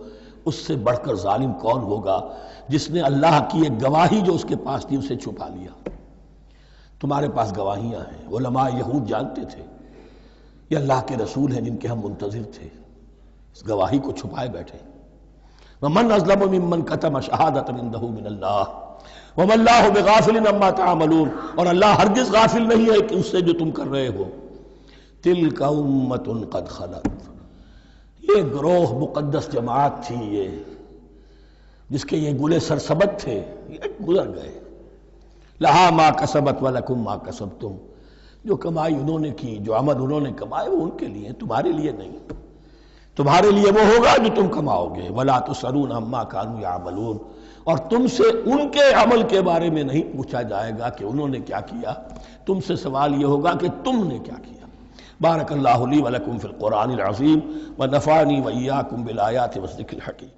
اس سے بڑھ کر ظالم کون ہوگا جس نے اللہ کی ایک گواہی جو اس کے پاس تھی اسے چھپا لیا۔ تمہارے پاس گواہیاں ہیں، علماء یہود جانتے تھے یہ اللہ کے رسول ہیں جن کے ہم منتظر تھے، اس گواہی کو چھپائے بیٹھے۔ ومن اظلم ممن كتم شہادۃ عنده من اللہ وما اللہ بغافل عما تعملون، اور اللہ ہرگز غافل نہیں ہے کہ اس سے جو تم کر رہے ہو۔ تلک امۃ قد خلت، یہ گروہ مقدس جماعت تھی یہ جس کے یہ گلے سرسبت تھے، یہ گزر گئے۔ لہا ما کسبت ولکم ما کسبتم، جو کمائی انہوں نے کی، جو عمل انہوں نے کمائے وہ ان کے لیے، تمہارے لیے نہیں۔ تمہارے لیے وہ ہوگا جو تم کماؤ گے۔ ولا تسألون عما كانوا يعملون، اور تم سے ان کے عمل کے بارے میں نہیں پوچھا جائے گا کہ انہوں نے کیا کیا، تم سے سوال یہ ہوگا کہ تم نے کیا کیا۔ بارک اللہ لی ولکم فی القرآن العظیم ونفعنی وإیاکم بالآیات والذکر الحکیم۔